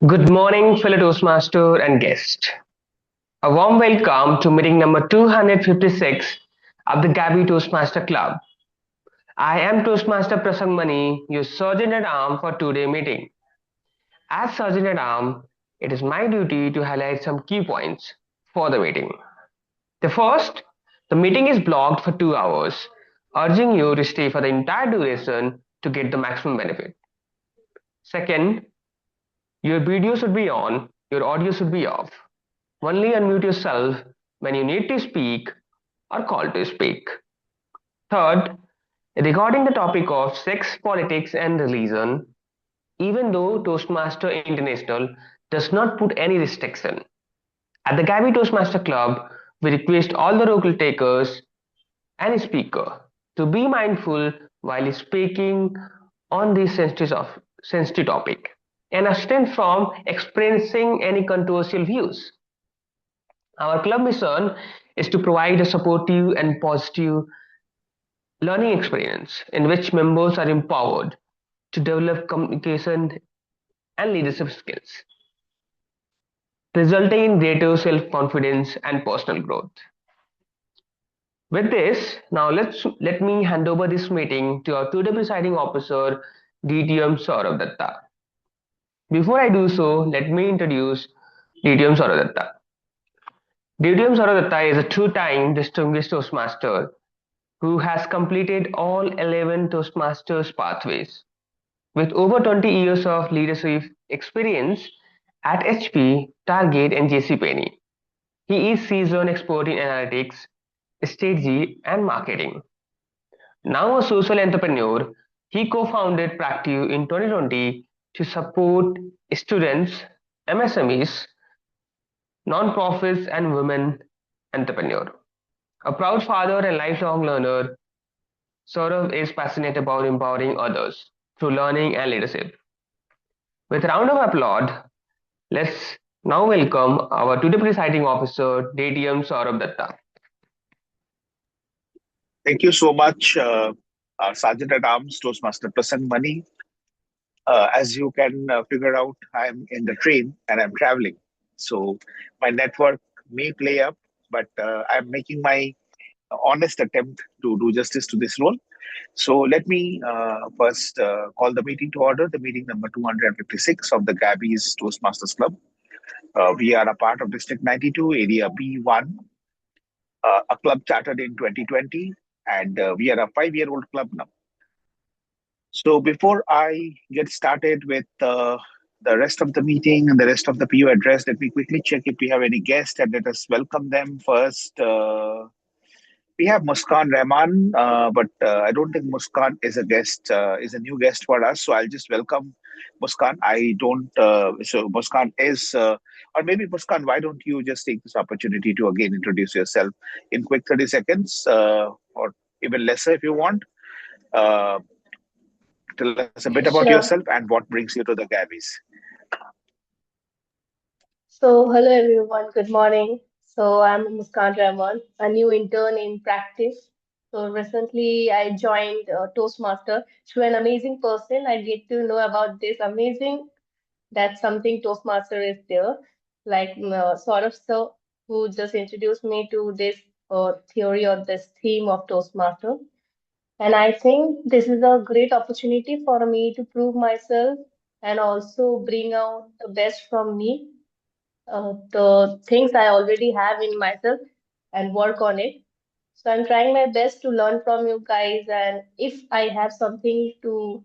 Good morning, fellow Toastmaster and guest. A warm welcome to meeting number 256 of the Gabby Toastmaster Club. I am Toastmaster Prasang Mani, your Sergeant at Arm for today's meeting. As Sergeant at Arm, it is my duty to highlight some key points for the meeting. The first, the meeting is blocked for 2 hours, urging you to stay for the entire duration to get the maximum benefit. Second, your video should be on, your audio should be off. Only unmute yourself when you need to speak or call to speak. Third, regarding the topic of sex, politics, and religion, even though Toastmaster International does not put any restriction, at the Gabby Toastmaster Club, we request all the local takers and speaker to be mindful while speaking on this sensitive topic and abstain from expressing any controversial views. Our club mission is to provide a supportive and positive learning experience in which members are empowered to develop communication and leadership skills, resulting in greater self-confidence and personal growth. With this, now let me hand over this meeting to our today presiding officer, DTM Saurabh Datta. Before I do so, let me introduce DTM Saurabh Datta. DTM Saurabh Datta is a two-time distinguished Toastmaster who has completed all 11 Toastmasters pathways. With over 20 years of leadership experience at HP, Target, and JCPenney, he is seasoned expert in analytics, strategy, and marketing. Now a social entrepreneur, he co-founded Practive in 2020 to support students, MSMEs, non-profits, and women entrepreneurs. A proud father and lifelong learner, Saurav is passionate about empowering others through learning and leadership. With a round of applause, let's now welcome our today presiding officer, DTM Saurabh Datta. Thank you so much, Sergeant at Arms, Toastmaster Prasanth Mani. As you can figure out, I'm in the train and I'm traveling. So my network may play up, but I'm making my honest attempt to do justice to this role. So let me first call the meeting to order, the meeting number 256 of the Gabbys Toastmasters Club. We are a part of District 92, Area B1, a club chartered in 2020, and we are a 5-year-old club now. So before I get started with the rest of the meeting and the rest of the PU address, let me quickly check if we have any guests and let us welcome them first. We have Muskan Rahman, but I don't think Muskan is a guest, is a new guest for us. So I'll just welcome Muskan. I don't, so Muskan is, or maybe Muskan, why don't you just take this opportunity to again introduce yourself in quick 30 seconds or even lesser if you want. Uh, Tell us a bit about yourself Sure. and what brings you to the Gabbys. So, hello everyone. Good morning. So, I'm Muskan Rahman, a new intern in practice. So, recently I joined Toastmaster through an amazing person. I get to know about this amazing that something Toastmaster is there, like sort of so who just introduced me to this theory or this theme of Toastmaster. And I think this is a great opportunity for me to prove myself and also bring out the best from me, the things I already have in myself and work on it. So I'm trying my best to learn from you guys, and if I have something to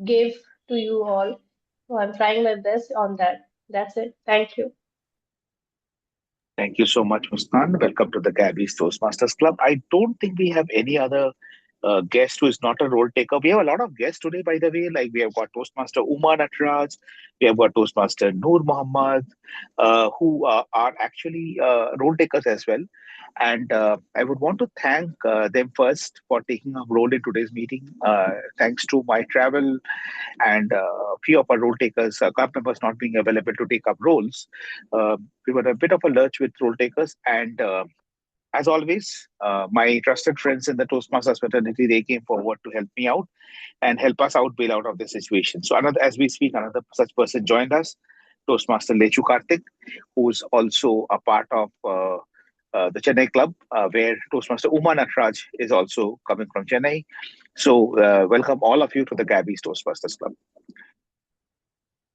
give to you all, so I'm trying my best on that. That's it. Thank you. Thank you so much, Muskan. Welcome to the Gabbys Toastmasters Club. I don't think we have any other guest who is not a role taker. We have a lot of guests today, by the way. Like we have got Toastmaster Uma Natraj, we have got Toastmaster Noor Muhammad, who are actually role takers as well. And I would want to thank them first for taking a role in today's meeting. Thanks to my travel and few of our role takers, club members not being available to take up roles, we were a bit of a lurch with role takers. And as always, my trusted friends in the Toastmasters fraternity, they came forward to help me out and help us out bail out of the situation. So another, as we speak, another such person joined us. Toastmaster Lechu Karthik, who's also a part of the Chennai club, where Toastmaster Uma Natraj is also coming from Chennai. So, welcome all of you to the Gabbys Toastmasters Club.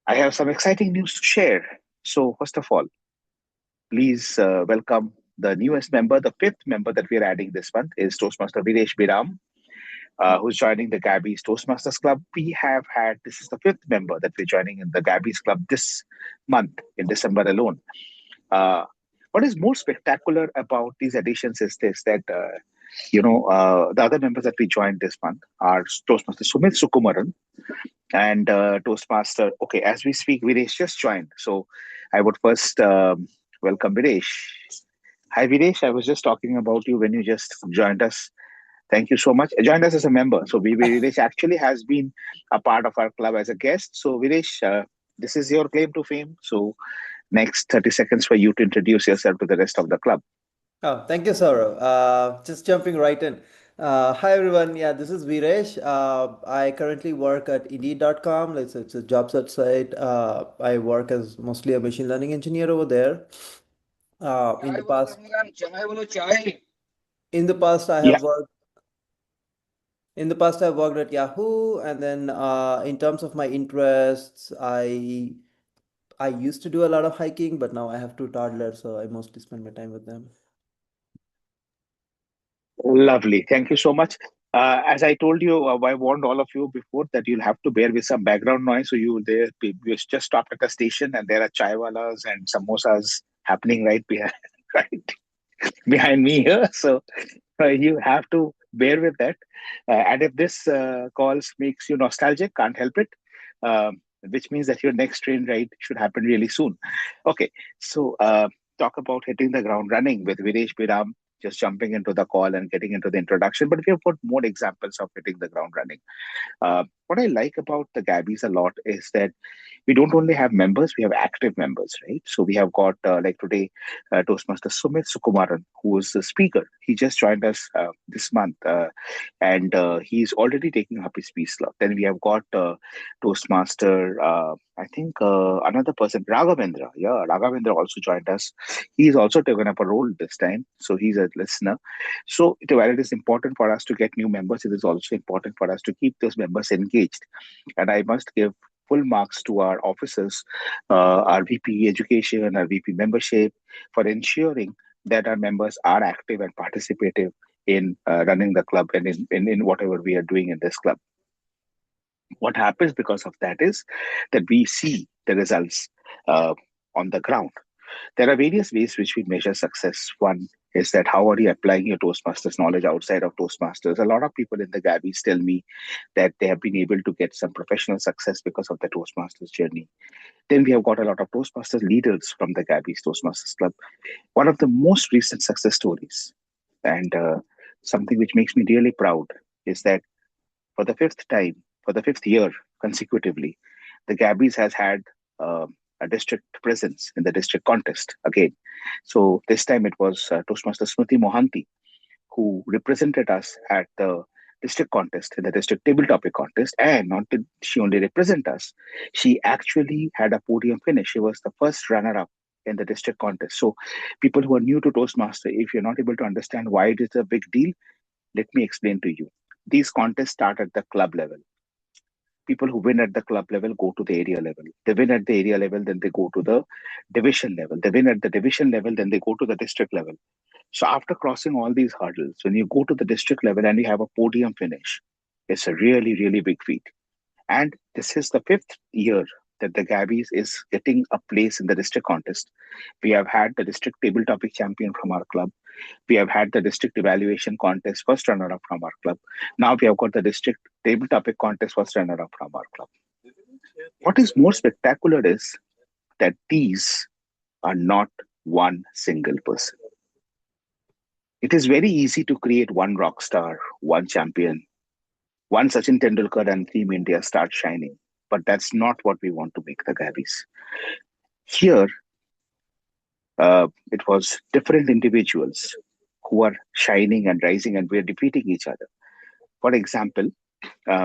I have some exciting news to share. So, first of all, please welcome the newest member, the fifth member that we are adding this month is Toastmaster Videsh Biram, who's joining the Gabbys Toastmasters Club. This is the fifth member that we're joining in the Gabbys Club this month in December alone. Uh, what is more spectacular about these additions is this that, the other members that we joined this month are Toastmaster Sumit Sukumaran and Toastmaster. Okay, as we speak, Videsh just joined. So I would first welcome Videsh. Hi, Videsh. I was just talking about you when you just joined us. Thank you so much. Joined us as a member. So Videsh actually has been a part of our club as a guest. So Videsh, this is your claim to fame. So next 30 seconds for you to introduce yourself to the rest of the club. Oh, thank you, Saurav. Just jumping right in. Hi, everyone. Yeah, this is Viresh. I currently work at Indeed.com. It's a job search site. I work as mostly a machine learning engineer over there. In the past, in the past, I Yeah. have worked. In the past, I've worked at Yahoo, and then in terms of my interests, I used to do a lot of hiking, but now I have two toddlers, so I mostly spend my time with them. Lovely. Thank you so much. As I told you, I warned all of you before that you'll have to bear with some background noise. So we just stopped at a station and there are chaiwalas and samosas happening right behind, right behind me here. So you have to bear with that. And if this calls makes you nostalgic, can't help it. Which means that your next train ride should happen really soon. Okay, so talk about hitting the ground running with Viresh Biram just jumping into the call and getting into the introduction. But we have got more examples of hitting the ground running. What I like about the Gabbys a lot is that we don't only have members, we have active members, right? So we have got, like today, Toastmaster Sumit Sukumaran, who is the speaker. He just joined us this month, and he's already taking up his peace slot. Then we have got Toastmaster, I think another person, Raghavendra. Yeah, Raghavendra also joined us. He's also taken up a role this time. So he's a listener. So while it is important for us to get new members, it is also important for us to keep those members engaged. And I must give full marks to our officers, our VP education, our VP membership, for ensuring that our members are active and participative in running the club and in whatever we are doing in this club. What happens because of that is that we see the results on the ground. There are various ways which we measure success. One is that how are you applying your Toastmasters knowledge outside of Toastmasters? A lot of people in the Gabbys tell me that they have been able to get some professional success because of the Toastmasters journey. Then we have got a lot of Toastmasters leaders from the Gabbys Toastmasters Club. One of the most recent success stories, and something which makes me really proud, is that for the fifth time, for the fifth year consecutively, the Gabbys has had a district presence in the district contest again. So this time it was Toastmaster Smriti Mohanty who represented us at the district contest, in the district table topic contest. And not did she only represent us, she actually had a podium finish. She was the first runner up in the district contest. So people who are new to Toastmaster, if you're not able to understand why it is a big deal, let me explain to you. These contests start at the club level. People who win at the club level go to the area level. They win at the area level, then they go to the division level. They win at the division level, then they go to the district level. So after crossing all these hurdles, when you go to the district level and you have a podium finish, it's a really, really big feat. And this is the fifth year that the Gabbys is getting a place in the district contest. We have had the district table topic champion from our club. We have had the district evaluation contest first runner up from our club. Now we have got the district table topic contest first runner up from our club. What is more spectacular is that these are not one single person. It is very easy to create one rock star, one champion, one Sachin Tendulkar and Team India start shining. But that's not what we want to make the Gabbys. Here, it was different individuals who are shining and rising, and we're defeating each other. For example,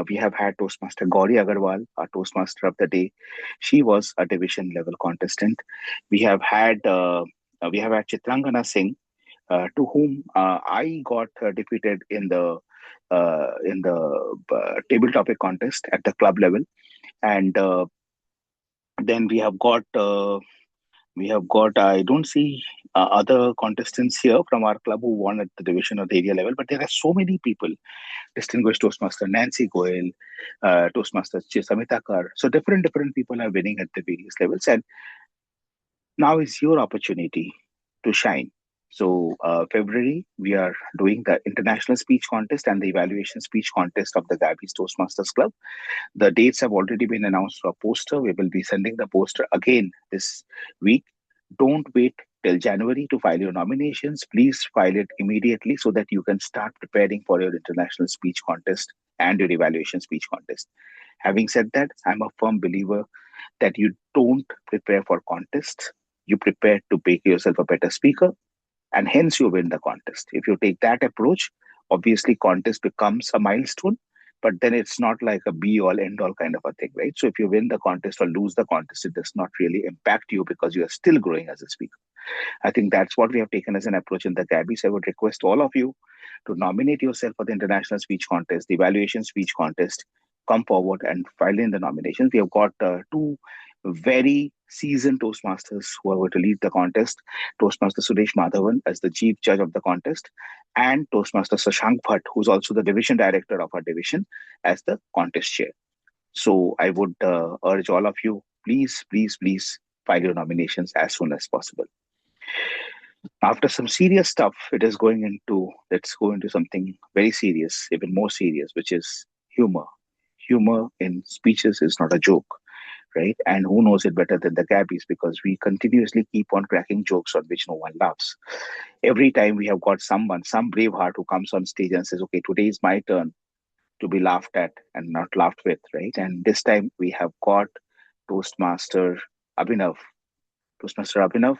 We have had Toastmaster Gauri Agarwal, our Toastmaster of the day. She was a division level contestant. We have had Chitrangana Singh, to whom I got defeated in the table topic contest at the club level, and then we have got I don't see other contestants here from our club who won at the division or the area level, but there are so many people, distinguished Toastmaster Nancy Goel, Toastmaster Samita Kar. So different people are winning at the various levels, and now is your opportunity to shine. So February we are doing the international speech contest and the evaluation speech contest of the Gabbys Toastmasters Club. The dates have already been announced for a poster. We will be sending the poster again this week. Don't wait till January to file your nominations. Please file it immediately so that you can start preparing for your international speech contest and your evaluation speech contest. Having said that, I'm a firm believer that you don't prepare for contests. You prepare to make yourself a better speaker, and hence you win the contest. If you take that approach, obviously contest becomes a milestone, but then it's not like a be all end all kind of a thing, right? So if you win the contest or lose the contest, it does not really impact you because you are still growing as a speaker. I think that's what we have taken as an approach in the Gabbys. I would request all of you to nominate yourself for the international speech contest, the evaluation speech contest. Come forward and file in the nominations. We have got two very seasoned Toastmasters who are going to lead the contest. Toastmaster Suresh Madhavan as the chief judge of the contest, and Toastmaster Sashank Bhatt, who's also the division director of our division, as the contest chair. So I would urge all of you, please file your nominations as soon as possible. After some serious stuff, let's go into something very serious, even more serious, which is humor. Humor in speeches is not a joke, right? And who knows it better than the Gabbys, because we continuously keep on cracking jokes on which no one laughs. Every time we have got someone, some brave heart who comes on stage and says, okay, today is my turn to be laughed at and not laughed with, right? And this time we have got Toastmaster Abhinav. Toastmaster Abhinav,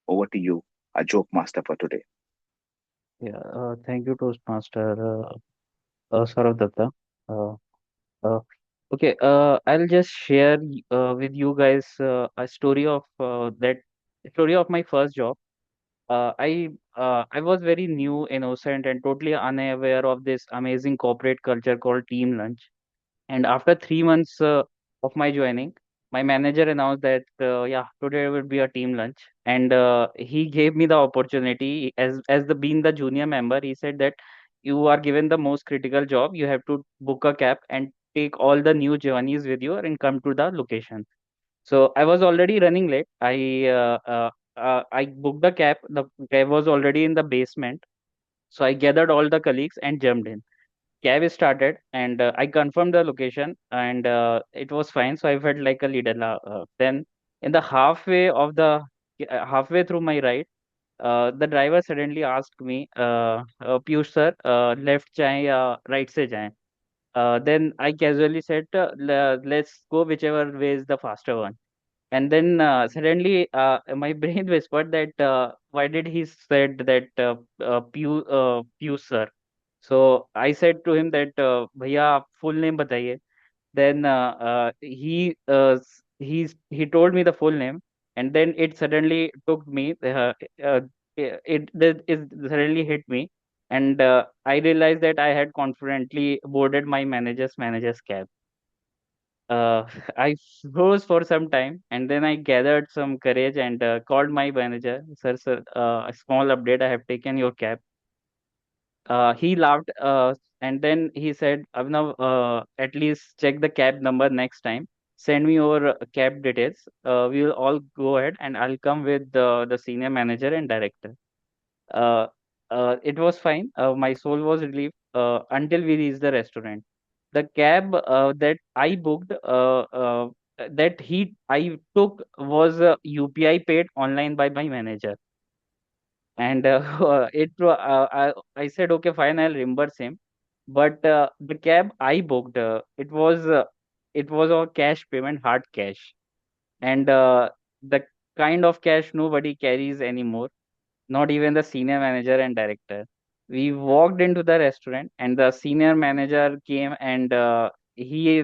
over to you, a joke master for today. Yeah, thank you, Toastmaster Saurav Datta. Uh, uh, okay, I'll just share with you guys a story of that story of my first job. I was very new, innocent, and totally unaware of this amazing corporate culture called team lunch. And after 3 months of my joining, my manager announced that yeah, today will be a team lunch, and he gave me the opportunity as the being the junior member. He said that you are given the most critical job. You have to book a cab and take all the new journeys with you and come to the location. So I was already running late. I booked the cab. The cab was already in the basement. So I gathered all the colleagues and jumped in. Cab started, and I confirmed the location, and it was fine. So I felt like a leader. Then, in the halfway through my ride, the driver suddenly asked me, Piyush sir, left जाएं या right से जाएं? Then I casually said, let's go whichever way is the faster one. And then suddenly my brain whispered that why did he said that Piyush sir? So I said to him that भैया आप full name बताइए. Then he told me the full name, and then it suddenly took me it suddenly hit me, and I realized that I had confidently boarded my manager's cab. uh, I froze for some time, and then I gathered some courage and called my manager. Sir, a small update. I have taken your cab. He laughed, and then he said, Abhinav, at least check the cab number next time. Send me your cab details. We will all go ahead, and I'll come with the senior manager and director. Uh, it was fine. My soul was relieved until we reached the restaurant. The cab that I booked, I took was UPI paid online by my manager, and I said okay, fine, I'll reimburse him. But the cab I booked, it was a cash payment, hard cash, and the kind of cash nobody carries anymore, not even the senior manager and director. We walked into the restaurant, and the senior manager came and he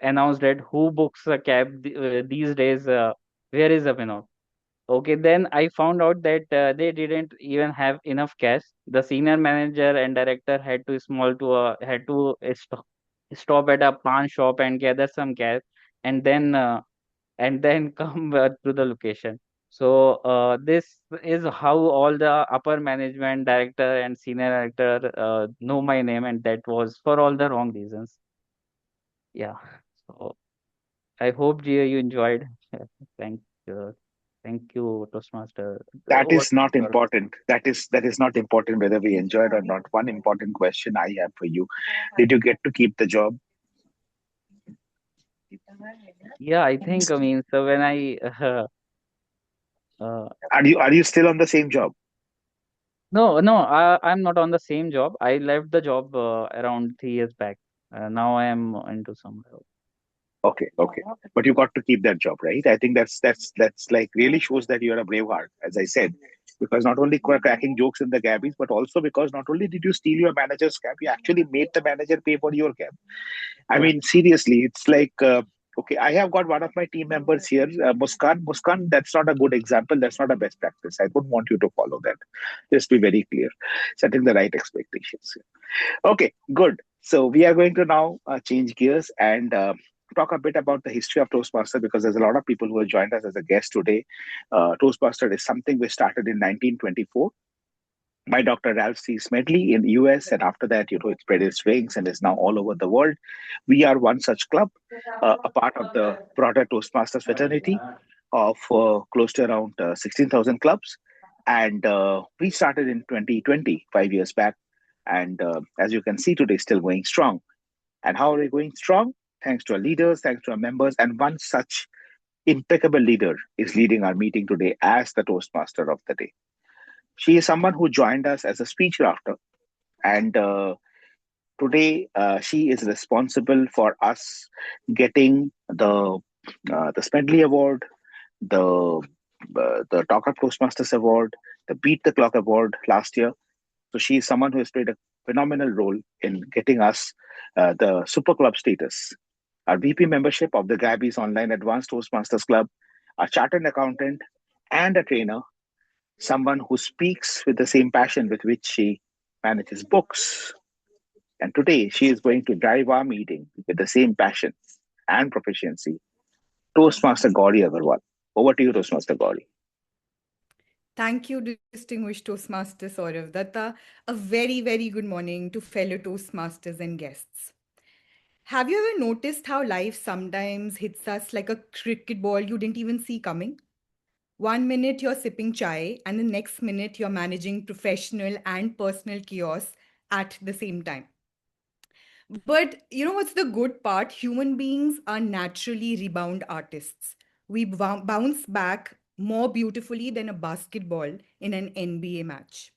announced that who books a cab these days? Where is Abhinav? Okay, then I found out that they didn't even have enough cash. The senior manager and director had to stop at a pawn shop and gather some cash, and then come to the location. So this is how all the upper management, director and senior director know my name, and that was for all the wrong reasons. Yeah. So I hope Gia, you enjoyed. Thank you. Thank you, Toastmaster. That Over is to you, not Gaurav. important. That is not important whether we enjoy it or not. One important question I have for you: did you get to keep the job? Yeah, I think, I mean, so when I uh, Are you still on the same job? no, I'm not on the same job. I left the job around 3 years back. Now I am into somewhere else. Okay, okay. But you got to keep that job, right? I think that's like really shows that you're a brave heart, as I said, because not only cracking jokes in the Gabbys, but also because not only did you steal your manager's cab, you actually made the manager pay for your cab. I Yeah. mean, seriously, it's like, okay, I have got one of my team members here, Muskan. Muskan, that's not a good example. That's not a best practice. I don't want you to follow that. Just be very clear, setting the right expectations. Okay, good. So we are going to now change gears and talk a bit about the history of Toastmaster because there's a lot of people who have joined us as a guest today. Toastmaster is something we started in 1924 by Dr. Ralph C. Smedley in the US, and after that, it spread its wings and is now all over the world. We are one such club, a part of the broader Toastmasters fraternity of close to around 16,000 clubs. And we started in 2020, 5 years back. And as you can see today, still going strong. And how are we going strong? Thanks to our leaders, thanks to our members. And one such impeccable leader is leading our meeting today as the Toastmaster of the day. She is someone who joined us as a speech crafter, and today she is responsible for us getting the Smedley Award, the Talk of Toastmasters Award, the Beat the Clock Award last year. So she is someone who has played a phenomenal role in getting us the Super Club status, our VP membership of the Gabbys Online Advanced Toastmasters Club, a chartered accountant, and a trainer, someone who speaks with the same passion with which she manages books. And today she is going to drive our meeting with the same passion and proficiency. Toastmaster Gauri Agarwal. Over to you, Toastmaster Gauri. Thank you, distinguished Toastmaster Saurav Datta. A very, very good morning to fellow Toastmasters and guests. Have you ever noticed how life sometimes hits us like a cricket ball you didn't even see coming? One minute you're sipping chai, and the next minute you're managing professional and personal chaos at the same time. But you know what's the good part? Human beings are naturally rebound artists. We bounce back more beautifully than a basketball in an NBA match.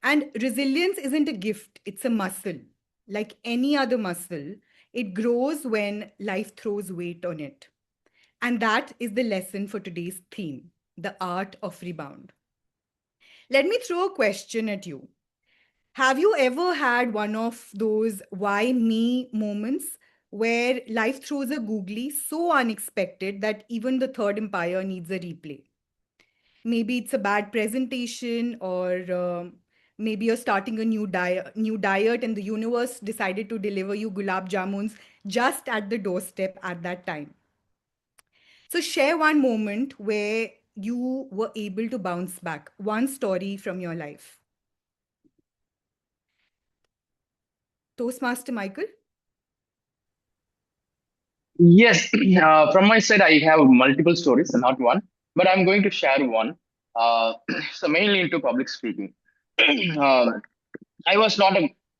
And resilience isn't a gift, it's a muscle. Like any other muscle, it grows when life throws weight on it. And that is the lesson for today's theme, the art of rebound. Let me throw a question at you. Have you ever had one of those why me moments where life throws a googly so unexpected that even the third empire needs a replay? Maybe it's a bad presentation, or maybe you're starting a new diet, and the universe decided to deliver you gulab jamuns just at the doorstep at that time. So share one moment where you were able to bounce back, one story from your life. Toastmaster Michael? Yes, from my side, I have multiple stories, not one, but I'm going to share one. Uh, so mainly into public speaking. I was not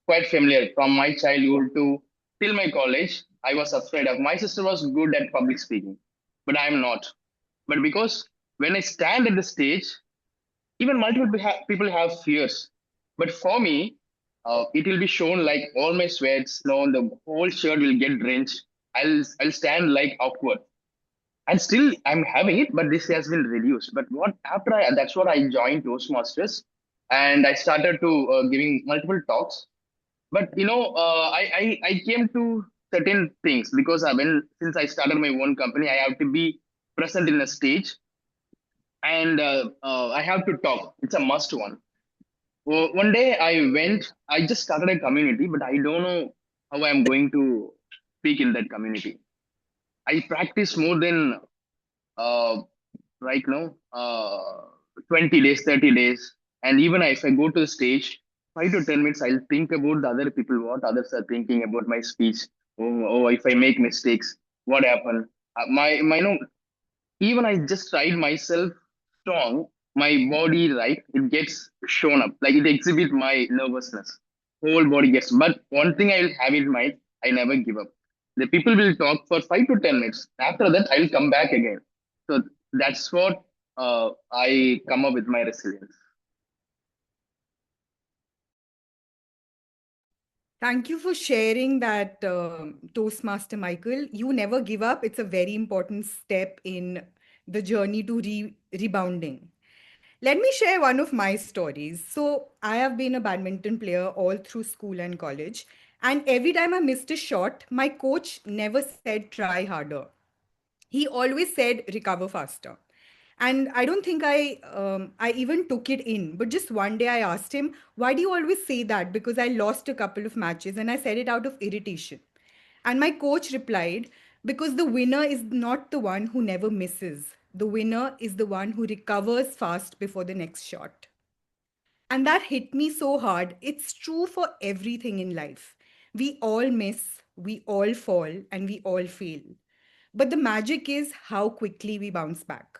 quite familiar from my childhood to till my college. I was afraid of. My sister was good at public speaking, but I am not. But because when I stand at the stage, even multiple people have fears. But for me, it will be shown like all my sweat, snow, the whole shirt will get drenched. I'll stand like awkward, and still I'm having it, but this has been reduced. But what after I that's what I joined Toastmasters. and I started to giving multiple talks. But I came to certain things because since I started my own company, I have to be present in a stage, and I have to talk. It's a must one. One day I just started a community, but I don't know how I'm going to speak in that community. I practice more than uh, right now 20 days, 30 days. And even if I go to the stage, 5 to 10 minutes, I'll think about the other people, what others are thinking about my speech. Oh, if I make mistakes, what happened? My even I just tried myself strong, my body, right, it gets shown up. Like it exhibits my nervousness. Whole body gets. But one thing I will have in mind, I never give up. The people will talk for 5 to 10 minutes. After that, I will come back again. So that's what I come up with my resilience. Thank you for sharing that, Toastmaster Michael. You never give up. It's a very important step in the journey to rebounding. Let me share one of my stories. So, I have been a badminton player all through school and college. And every time I missed a shot, my coach never said try harder. He always said recover faster. And I don't think I even took it in. But just one day I asked him, why do you always say that? Because I lost a couple of matches and I said it out of irritation. And my coach replied, because the winner is not the one who never misses. The winner is the one who recovers fast before the next shot. And that hit me so hard. It's true for everything in life. We all miss, we all fall, and we all fail. But the magic is how quickly we bounce back.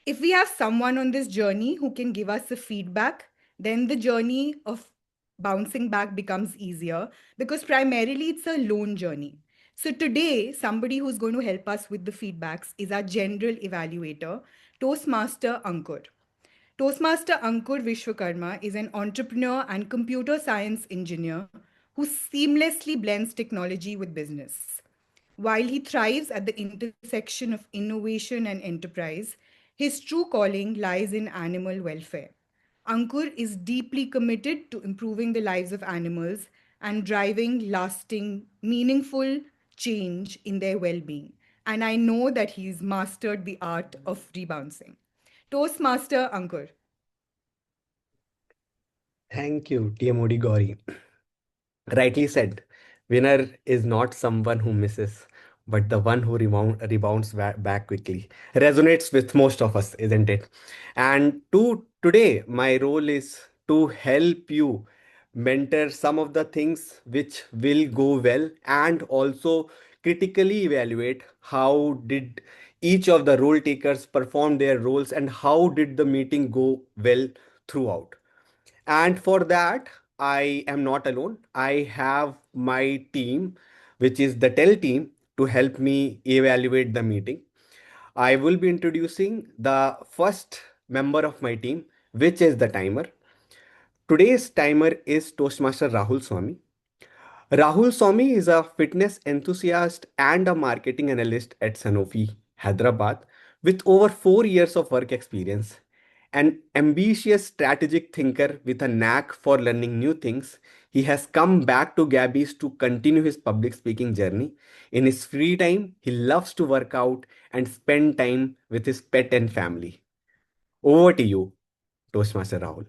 If we have someone on this journey who can give us the feedback, then the journey of bouncing back becomes easier because primarily it's a lone journey. So today, somebody who's going to help us with the feedbacks is our general evaluator, Toastmaster Ankur. Toastmaster Ankur Vishwakarma is an entrepreneur and computer science engineer who seamlessly blends technology with business. While he thrives at the intersection of innovation and enterprise, his true calling lies in animal welfare. Ankur is deeply committed to improving the lives of animals and driving lasting, meaningful change in their well being. And I know that he's mastered the art of rebouncing. Toastmaster Ankur. Thank you, TMOD Gauri. Rightly said, winner is not someone who misses, but the one who rebounds back quickly. Resonates with most of us, isn't it? And today, my role is to help you mentor some of the things which will go well and also critically evaluate how did each of the role takers perform their roles and how did the meeting go well throughout. And for that, I am not alone. I have my team, which is the Tell team, to help me evaluate the meeting. I will be introducing the first member of my team, which is the timer. Today's timer is Toastmaster Rahul Swami. Rahul Swami is a fitness enthusiast and a marketing analyst at Sanofi, Hyderabad, with over 4 years of work experience. An ambitious strategic thinker with a knack for learning new things, he has come back to Gabbys to continue his public speaking journey. In his free time, he loves to work out and spend time with his pet and family. Over to you, Toastmaster Rahul.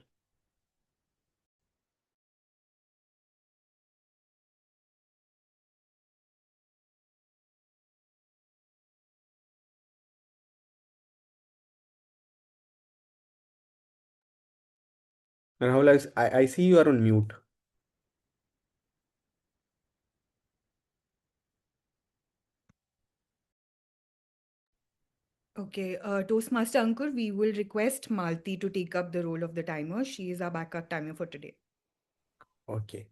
Rahul, I see you are on mute. Okay, Toastmaster Ankur, we will request Malti to take up the role of the timer. She is our backup timer for today. Okay.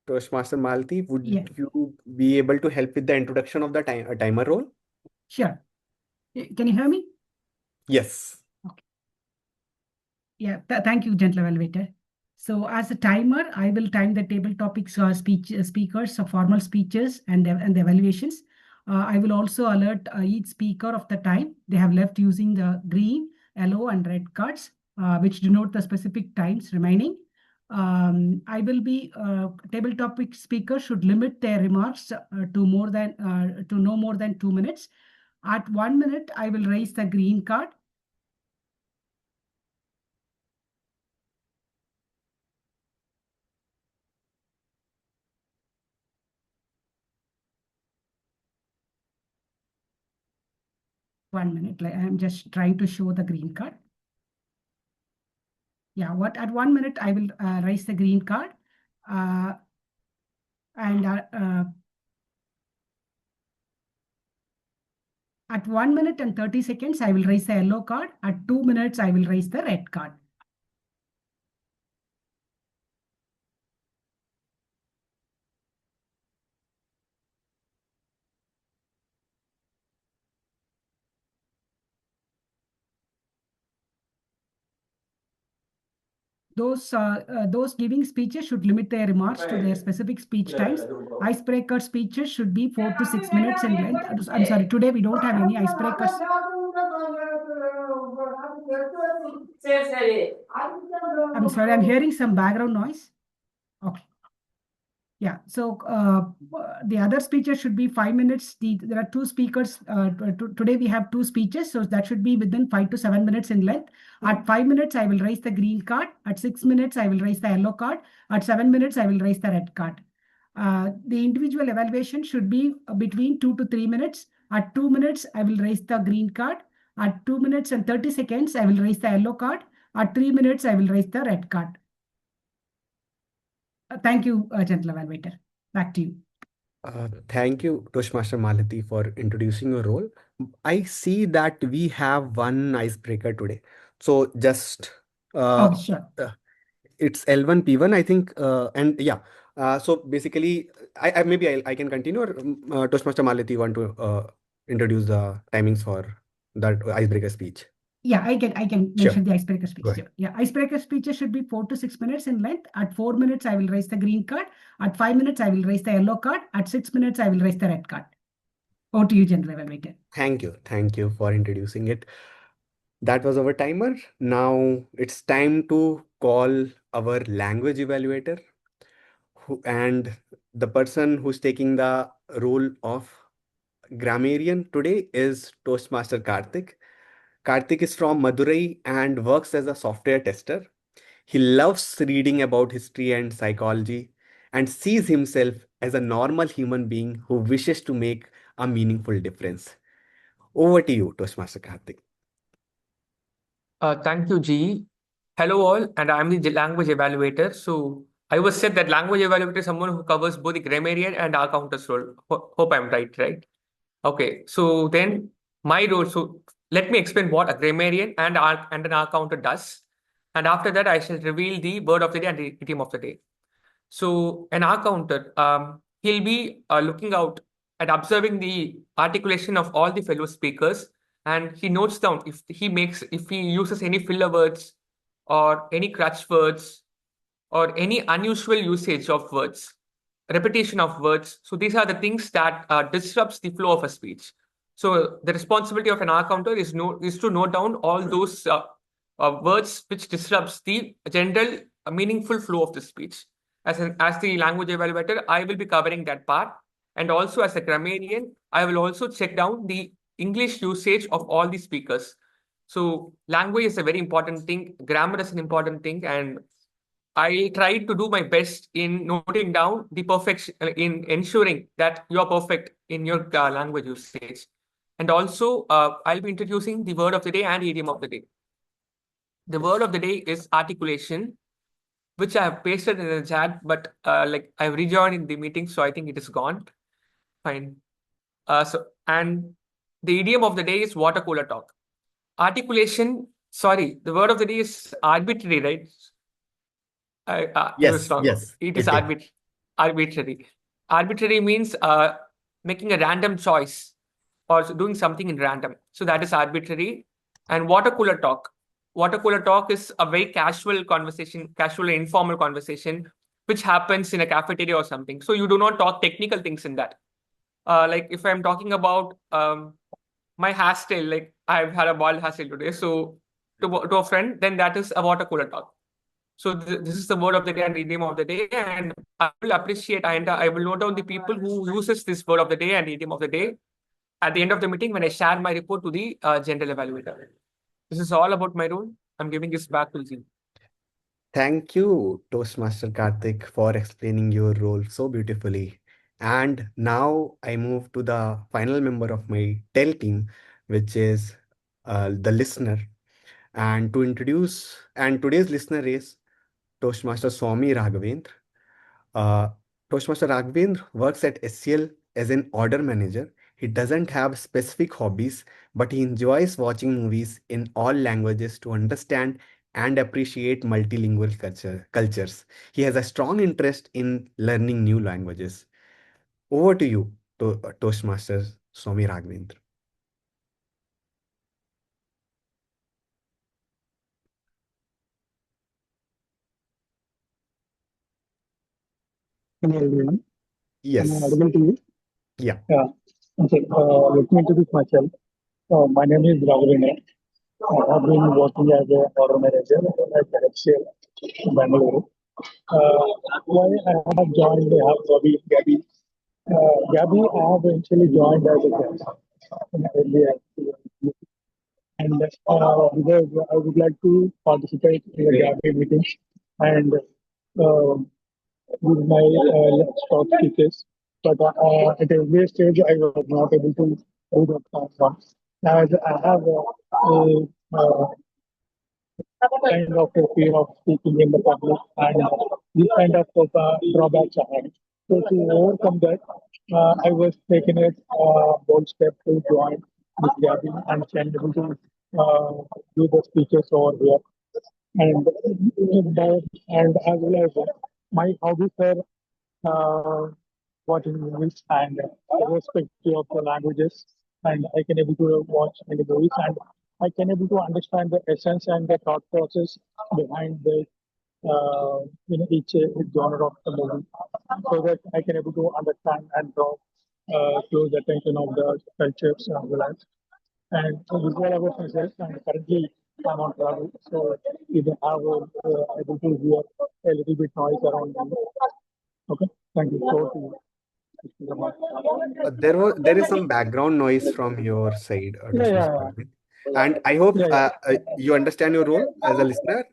Toastmaster Malti, would Yeah, you be able to help with the introduction of the timer role? sure. Can you hear me? Yes. Okay. Yeah, thank you, gentle elevator. So as a timer, I will time the table topics, speakers, formal speeches and the evaluations. I will also alert each speaker of the time they have left using the green, yellow and red cards, which denote the specific times remaining. I will be table topic speaker should limit their remarks to no more than 2 minutes. At 1 minute, I will raise the green card. One minute, I'm just trying to show the green card. Yeah, at 1 minute, I will raise the green card. At 1 minute and 30 seconds, I will raise the yellow card. At 2 minutes, I will raise the red card. Those giving speeches should limit their remarks to their specific speech times. Icebreaker speeches should be 4 to 6 minutes in length. I'm sorry, today we don't have any icebreakers. I'm sorry, I'm hearing some background noise. Okay. Yeah, so the other speeches should be 5 minutes. There are two speakers. Today we have two speeches, so that should be within 5 to 7 minutes in length. At 5 minutes, I will raise the green card. At 6 minutes, I will raise the yellow card. At 7 minutes, I will raise the red card. The individual evaluation should be between 2 to 3 minutes. At 2 minutes, I will raise the green card. At 2 minutes and 30 seconds, I will raise the yellow card. At 3 minutes, I will raise the red card. Thank you, gentle evaluator. Back to you. Thank you, Toastmaster Malati, for introducing your role. I see that we have one icebreaker today. So just Sure. it's L1P1, I think, and yeah. So basically, I can continue, or Toastmaster Malati want to introduce the timings for that icebreaker speech. Yeah, I can mention the icebreaker speech. Go ahead. Yeah, icebreaker speeches should be 4 to 6 minutes in length. At 4 minutes, I will raise the green card. At 5 minutes, I will raise the yellow card. At 6 minutes, I will raise the red card. Over to you, General Evaluator. Thank you for introducing it. That was our timer. Now it's time to call our language evaluator, and the person who's taking the role of grammarian today is Toastmaster Karthik. Karthik is from Madurai and works as a software tester. He loves reading about history and psychology and sees himself as a normal human being who wishes to make a meaningful difference. Over to you, Toastmaster Karthik. Thank you, G. Hello all, and I'm the language evaluator. So I was said that language evaluator is someone who covers both the grammarian and our counter's role. Hope I'm right? Okay, so then my role, so let me explain what a grammarian and an R counter does. And after that, I shall reveal the word of the day and the idiom of the day. So an R counter, he'll be looking out and observing the articulation of all the fellow speakers, and he notes down if he uses any filler words or any crutch words or any unusual usage of words, repetition of words. So these are the things that disrupts the flow of a speech. So the responsibility of an R counter is to note down all those words which disrupts the general meaningful flow of the speech. As the language evaluator, I will be covering that part. And also as a grammarian, I will also check down the English usage of all the speakers. So language is a very important thing. Grammar is an important thing. And I try to do my best in noting down the perfection, in ensuring that you are perfect in your language usage. And also, I'll be introducing the word of the day and idiom of the day. The word of the day is articulation, which I have pasted in the chat, but I've rejoined in the meeting, so I think it is gone. Fine. And the idiom of the day is water cooler talk. Articulation, sorry, the word of the day is arbitrary, right? Yes. It is arbitrary. Arbitrary means making a random choice or doing something in random. So that is arbitrary. And water cooler talk. Water cooler talk is a very casual conversation, casual and informal conversation, which happens in a cafeteria or something. So you do not talk technical things in that. Like if I'm talking about my hairstyle, like I've had a bald hairstyle today. So to a friend, then that is a water cooler talk. So this is the word of the day and idiom of the day, and I will appreciate and I will note down the people who uses this word of the day and idiom of the day at the end of the meeting when I share my report to the general evaluator. This is all about my role. I'm giving this back to the Thank you, Toastmaster Karthik, for explaining your role so beautifully. And now I move to the final member of my TEL team, which is the listener. And to introduce, and today's listener is Toastmaster Swami Raghavendra. Uh, Toastmaster Raghavendra works at SCL as an order manager. He doesn't have specific hobbies, but he enjoys watching movies in all languages to understand and appreciate multilingual cultures. He has a strong interest in learning new languages. Over to you, Toastmaster Swami Raghavendra. Hello everyone. Am I Yes. audible to you? Yeah. Yeah. Okay. Let me introduce myself. My name is Raghavendra. I have been working as a order manager at HCL Bangalore. Why I have joined, I have Gabby. Gabby, I have eventually joined as a guest earlier. And because I would like to participate in the Gabby meeting and with my stock speakers. But at a earlier stage, I was not able to do that one. As I have kind of a fear of speaking in the public and this kind of drawbacks I had. So to overcome that, I was taking a bold step to join this gathering and can able to do the speeches over here. And and as well as my hobbies are watching movies and irrespective of the languages, and I can able to watch many movies and I can able to understand the essence and the thought process behind the each genre of the movie, so that I can able to understand and draw close attention of the cultures as well as. And so this is all about myself. And currently I'm on travel, so you have able to hear a little bit noise around me. Okay, thank you. So to you. There is some background noise from your side, Yeah, Toastmaster yeah, Raghavendra. And I hope yeah, yeah. you understand your role as a listener.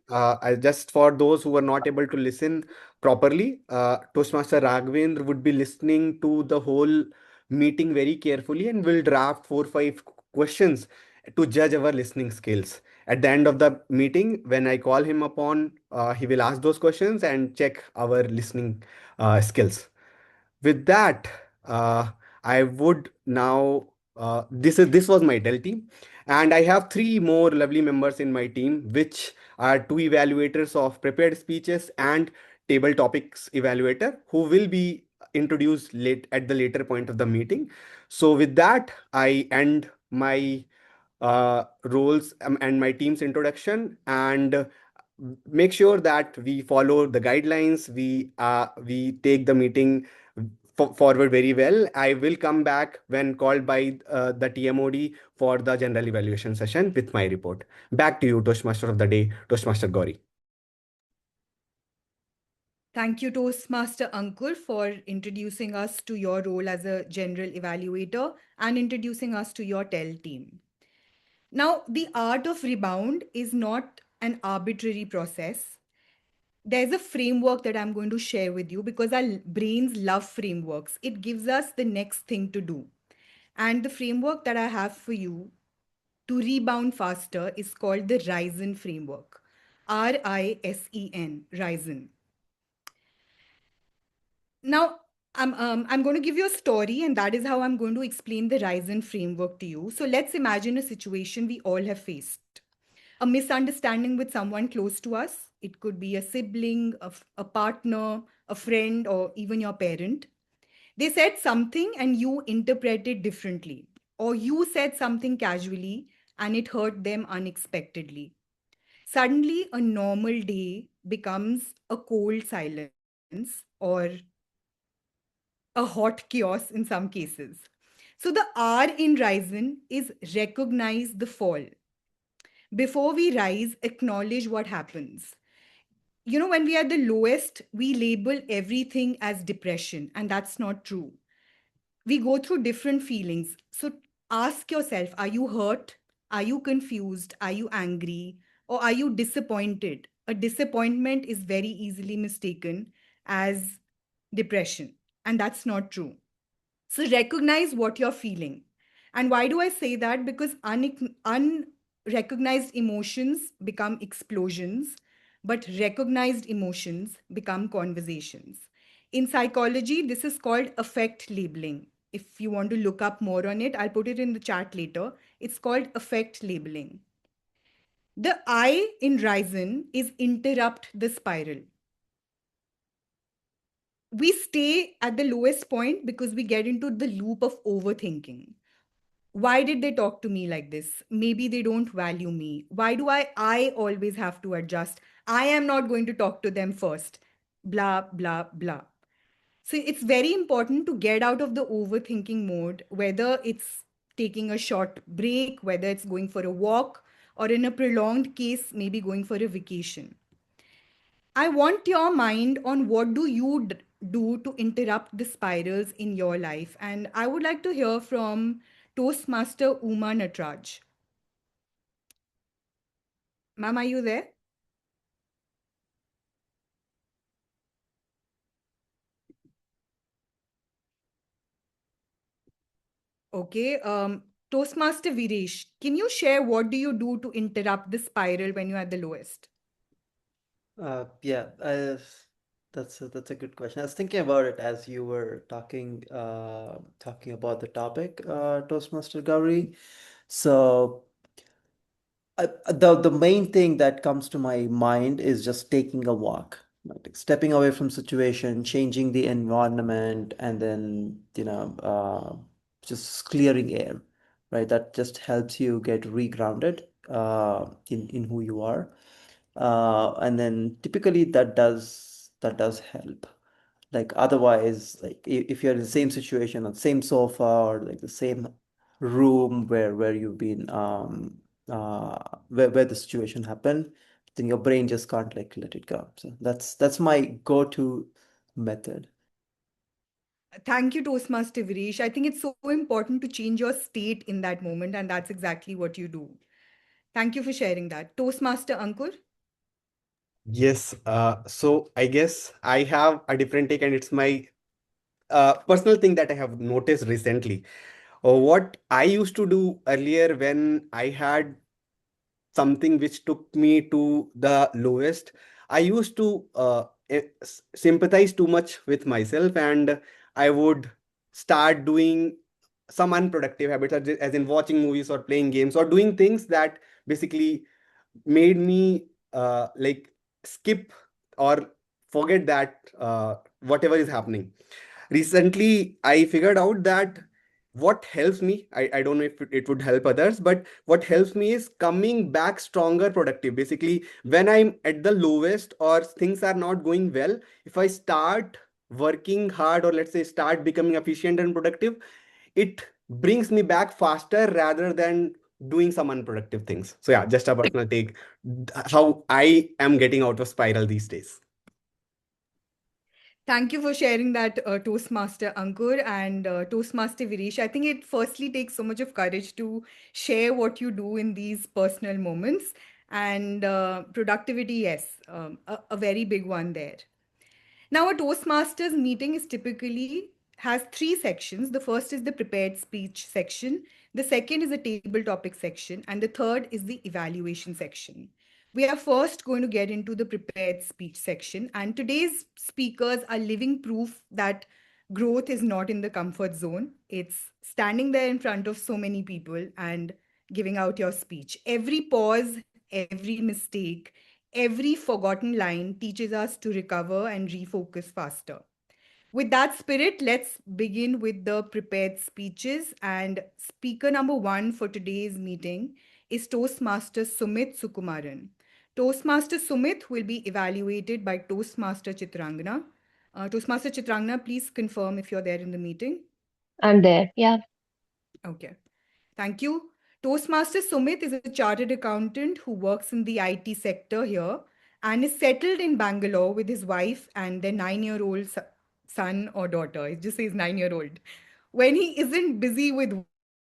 Just for those who are not able to listen properly, Toastmaster Raghavendra would be listening to the whole meeting very carefully and will draft 4 5 questions to judge our listening skills. At the end of the meeting, when I call him upon, he will ask those questions and check our listening skills. With that, I would now this was my Dell team, and I have three more lovely members in my team, which are two evaluators of prepared speeches and table topics evaluator, who will be introduced late at the later point of the meeting. So with that, I end my roles and my team's introduction, and make sure that we follow the guidelines. We take the meeting forward very well. I will come back when called by the TMOD for the general evaluation session with my report. Back to you, Toastmaster of the day, Toastmaster Gauri. Thank you, Toastmaster Ankur, for introducing us to your role as a general evaluator and introducing us to your TEL team. Now, the art of rebound is not an arbitrary process. There's a framework that I'm going to share with you because our brains love frameworks. It gives us the next thing to do. And the framework that I have for you to rebound faster is called the Risen framework. RISEN, Risen. Now, I'm going to give you a story, and that is how I'm going to explain the Risen framework to you. So let's imagine a situation we all have faced. A misunderstanding with someone close to us. It could be a sibling, a partner, a friend, or even your parent. They said something and you interpreted differently, or you said something casually and it hurt them unexpectedly. Suddenly, a normal day becomes a cold silence or a hot chaos in some cases. So, the R in Risen is recognize the fall. Before we rise, acknowledge what happens. When we are at the lowest, we label everything as depression, and that's not true. We go through different feelings. So ask yourself, are you hurt? Are you confused? Are you angry? Or are you disappointed? A disappointment is very easily mistaken as depression, and that's not true. So recognize what you're feeling. And why do I say that? Because unrecognized emotions become explosions, but recognized emotions become conversations. In psychology, this is called affect labeling. If you want to look up more on it, I'll put it in the chat later. It's called affect labeling. The I in Ryzen is interrupt the spiral. We stay at the lowest point because we get into the loop of overthinking. Why did they talk to me like this? Maybe they don't value me. Why do I always have to adjust? I am not going to talk to them first. Blah, blah, blah. So it's very important to get out of the overthinking mode, whether it's taking a short break, whether it's going for a walk, or in a prolonged case, maybe going for a vacation. I want your mind on what do you do to interrupt the spirals in your life. And I would like to hear from Toastmaster Uma Natraj. Ma'am, are you there? Okay. Toastmaster Viresh, can you share what do you do to interrupt the spiral when you're at the lowest? Yeah, that's a good question. I was thinking about it as you were talking about the topic, Toastmaster Gauri. So the main thing that comes to my mind is just taking a walk, like stepping away from situation, changing the environment, and then just clearing air, right? That just helps you get regrounded in who you are. And then typically that does help. Like otherwise, like if you're in the same situation on the same sofa or like the same room where you've been where the situation happened, then your brain just can't like let it go. So that's my go-to method. Thank you, Toastmaster Viresh. I think it's so important to change your state in that moment, and that's exactly what you do. Thank you for sharing that. Toastmaster Ankur? Yes, so I guess I have a different take, and it's my personal thing that I have noticed recently. What I used to do earlier when I had something which took me to the lowest, I used to sympathize too much with myself, and I would start doing some unproductive habits, as in watching movies or playing games or doing things that basically made me like skip or forget that whatever is happening. Recently I figured out that what helps me, I don't know if it would help others, but what helps me is coming back stronger, productive. Basically, when I'm at the lowest or things are not going well, if I start working hard, or let's say start becoming efficient and productive, it brings me back faster rather than doing some unproductive things. So yeah, just a personal take, how I am getting out of spiral these days. Thank you for sharing that, Toastmaster Ankur and Toastmaster Viresh. I think it firstly takes so much of courage to share what you do in these personal moments. And productivity, yes, a very big one there. Now, a Toastmasters meeting is typically has three sections. The first is the prepared speech section, the second is the table topic section, and the third is the evaluation section. We are first going to get into the prepared speech section, and today's speakers are living proof that growth is not in the comfort zone. It's standing there in front of so many people and giving out your speech. Every pause, every mistake, every forgotten line teaches us to recover and refocus faster. With that spirit, let's begin with the prepared speeches. And speaker number one for today's meeting is Toastmaster Sumit Sukumaran. Toastmaster Sumit will be evaluated by Toastmaster Chitrangana. Toastmaster Chitrangana, please confirm if you're there in the meeting. I'm there. Yeah. Okay. Thank you. Toastmaster Sumit is a chartered accountant who works in the IT sector here and is settled in Bangalore with his wife and their 9-year-old son or daughter. It just says 9-year-old. When he isn't busy with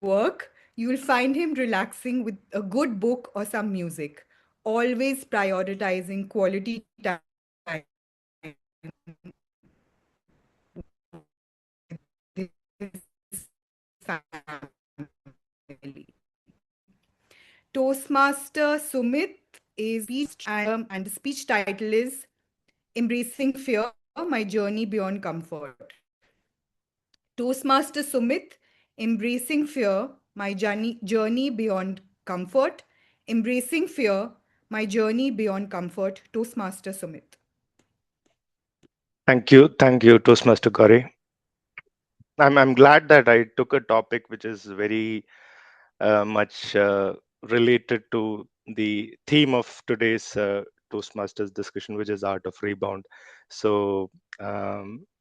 work, you'll find him relaxing with a good book or some music, always prioritizing quality time family. Toastmaster Sumit is and the speech title is Embracing Fear, My Journey Beyond Comfort. Toastmaster Sumit, Embracing Fear, My Journey Beyond Comfort. Embracing Fear, My Journey Beyond Comfort, Toastmaster Sumit. Thank you, Toastmaster Gauri. I'm glad that I took a topic which is very much related to the theme of today's Toastmasters discussion, which is art of rebound. So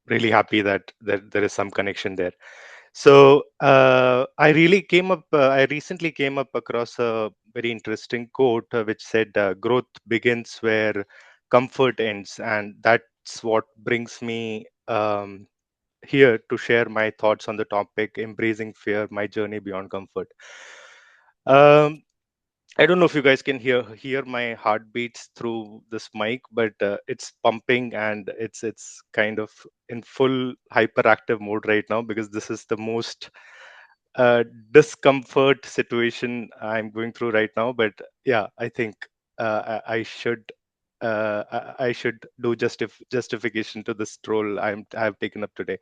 really happy that there is some connection there. So I recently came up across a very interesting quote which said, "Growth begins where comfort ends," and that's what brings me here to share my thoughts on the topic, embracing fear, my journey beyond comfort. Um, I don't know if you guys can hear my heartbeats through this mic, but it's pumping and it's kind of in full hyperactive mode right now because this is the most uh, discomfort situation I'm going through right now. But yeah, I think I should I should do justification to this role I have taken up today.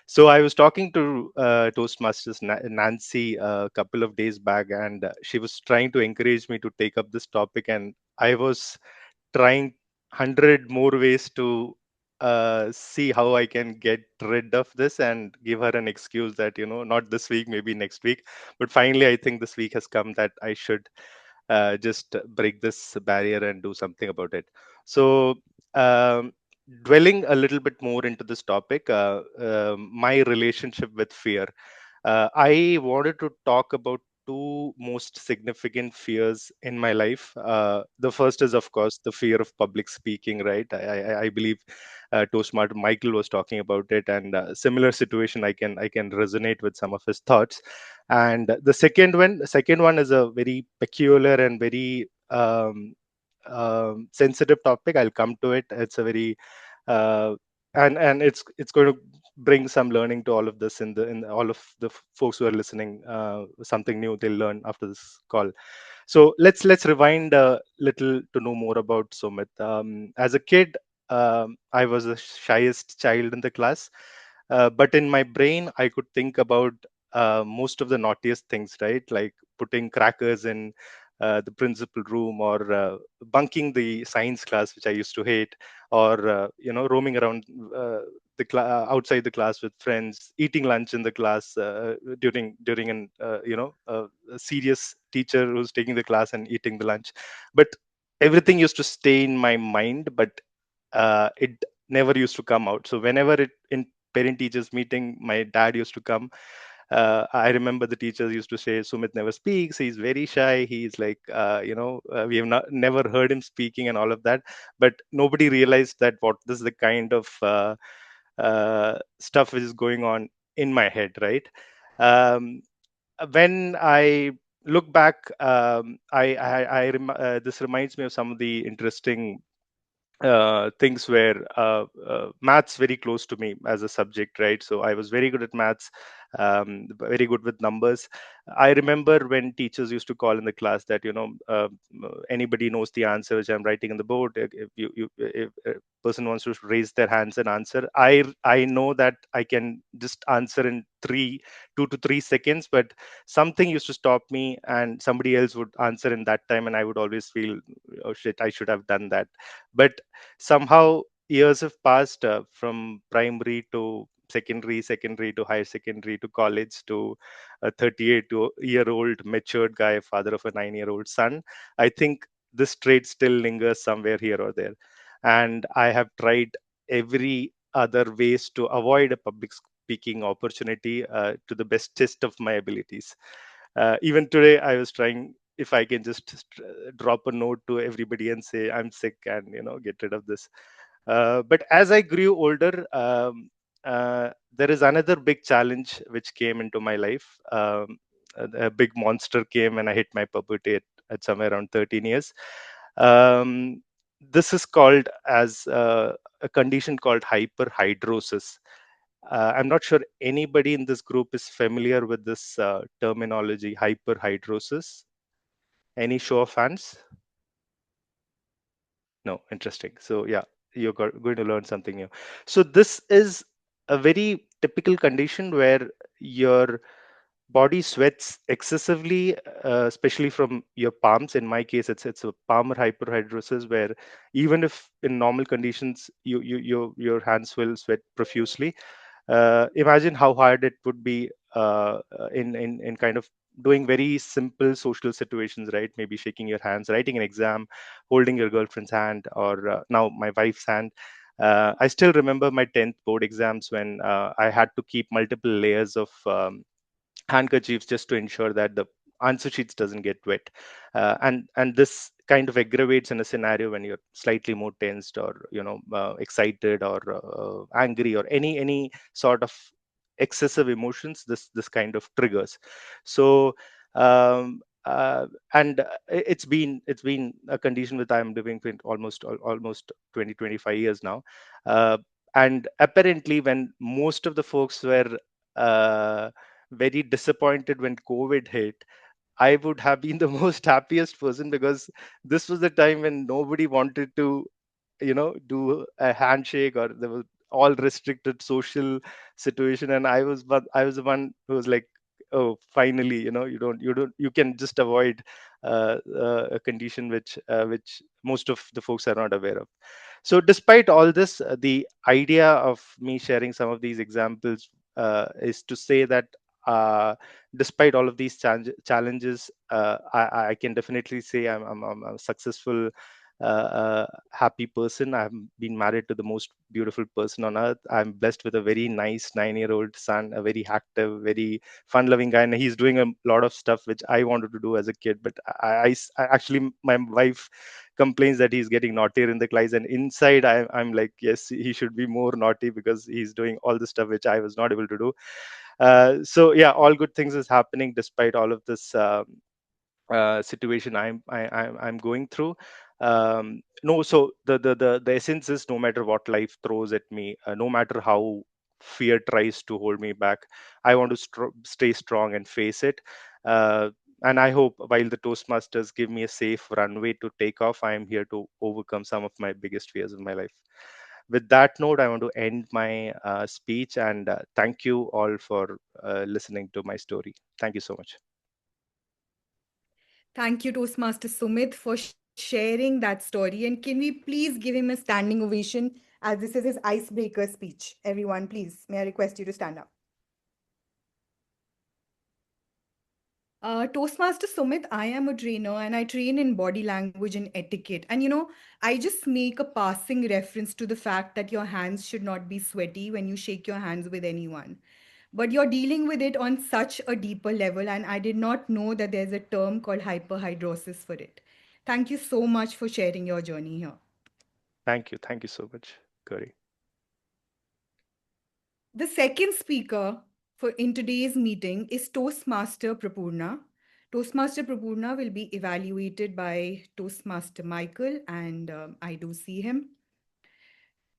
So I was talking to Toastmasters Nancy a couple of days back, and she was trying to encourage me to take up this topic, and I was trying 100 more ways to see how I can get rid of this and give her an excuse that, not this week, maybe next week. But finally, I think this week has come that I should just break this barrier and do something about it. So, dwelling a little bit more into this topic, my relationship with fear. I wanted to talk about two most significant fears in my life. The first is, of course, the fear of public speaking. Right? I believe Toastmaster Michael was talking about it, and similar situation. I can resonate with some of his thoughts. And the second one is a very peculiar and very sensitive topic. I'll come to it. It's a very uh, and it's going to bring some learning to all of this in all of the folks who are listening. Something new they'll learn after this call. So let's rewind a little to know more about Sumit. As a kid, I was the shyest child in the class, but in my brain, I could think about most of the naughtiest things, right? Like putting crackers in the principal room, or bunking the science class, which I used to hate, or roaming around outside the class with friends, eating lunch in the class during an a serious teacher who's taking the class and eating the lunch. But everything used to stay in my mind, but it never used to come out. So whenever it in parent teachers meeting, my dad used to come. I remember the teachers used to say, Sumit never speaks, he's very shy, he's like we have not never heard him speaking and all of that. But nobody realized that what this is the kind of stuff which is going on in my head, right? When I look back, this reminds me of some of the interesting things where maths very close to me as a subject, right? So I was very good at maths, very good with numbers. I remember when teachers used to call in the class that anybody knows the answer which I'm writing on the board. If a person wants to raise their hands and answer, I know that I can just answer in 2 to 3 seconds, but something used to stop me, and somebody else would answer in that time, and I would always feel, oh shit, I should have done that. But somehow years have passed, from primary to secondary to higher secondary to college, to a 38-year old matured guy, father of a 9-year-old son. I think this trait still lingers somewhere here or there, and I have tried every other ways to avoid a public speaking opportunity to the best test of my abilities. Even today, I was trying if I can just drop a note to everybody and say I'm sick and get rid of this. But as I grew older, there is another big challenge which came into my life. A big monster came when I hit my puberty at somewhere around 13 years. Um, this is called as a condition called hyperhidrosis. I'm not sure anybody in this group is familiar with this terminology, hyperhidrosis. Any show of hands? No, interesting. So yeah, you're going to learn something new. So this is a very typical condition where your body sweats excessively, especially from your palms. In my case, it's a palmar hyperhidrosis, where even if in normal conditions your hands will sweat profusely. Imagine how hard it would be in kind of doing very simple social situations, right? Maybe shaking your hands, writing an exam, holding your girlfriend's hand, or now my wife's hand. I still remember my 10th board exams when I had to keep multiple layers of handkerchiefs just to ensure that the answer sheets doesn't get wet. And this kind of aggravates in a scenario when you're slightly more tensed, or excited, or angry, or any sort of excessive emotions. This kind of triggers. So and it's been a condition that I'm living with almost 20-25 years now. uh, and apparently when most of the folks were uh, very disappointed when COVID hit, I would have been the most happiest person, because this was the time when nobody wanted to, do a handshake, or there was all restricted social situation, and I was the one who was like, oh, finally, you can just avoid a condition which most of the folks are not aware of. So despite all this, the idea of me sharing some of these examples is to say that despite all of these challenges, I can definitely say I'm a successful, happy person. I've been married to the most beautiful person on earth. I'm blessed with a very nice 9-year-old son, a very active, very fun-loving guy, and he's doing a lot of stuff which I wanted to do as a kid. But I actually, my wife complains that he's getting naughtier in the class, and inside I'm like, yes, he should be more naughty, because he's doing all the stuff which I was not able to do. So yeah, all good things is happening despite all of this situation I'm going through. No, so the essence is, no matter what life throws at me, no matter how fear tries to hold me back, I want to stay strong and face it. Uh, and I hope while the Toastmasters give me a safe runway to take off, I am here to overcome some of my biggest fears in my life. With that note, I want to end my speech, and thank you all for listening to my story. Thank you so much. Thank you, Toastmaster Sumit, for sharing that story. And can we please give him a standing ovation, as this is his icebreaker speech? Everyone, please, may I request you to stand up? Toastmaster Sumit, I am a trainer and I train in body language and etiquette. And I just make a passing reference to the fact that your hands should not be sweaty when you shake your hands with anyone. But you're dealing with it on such a deeper level, and I did not know that there's a term called hyperhidrosis for it. Thank you so much for sharing your journey here. Thank you so much, Gauri. The second speaker for in today's meeting is Toastmaster Prapurna. Toastmaster Prapurna will be evaluated by Toastmaster Michael, and I do see him.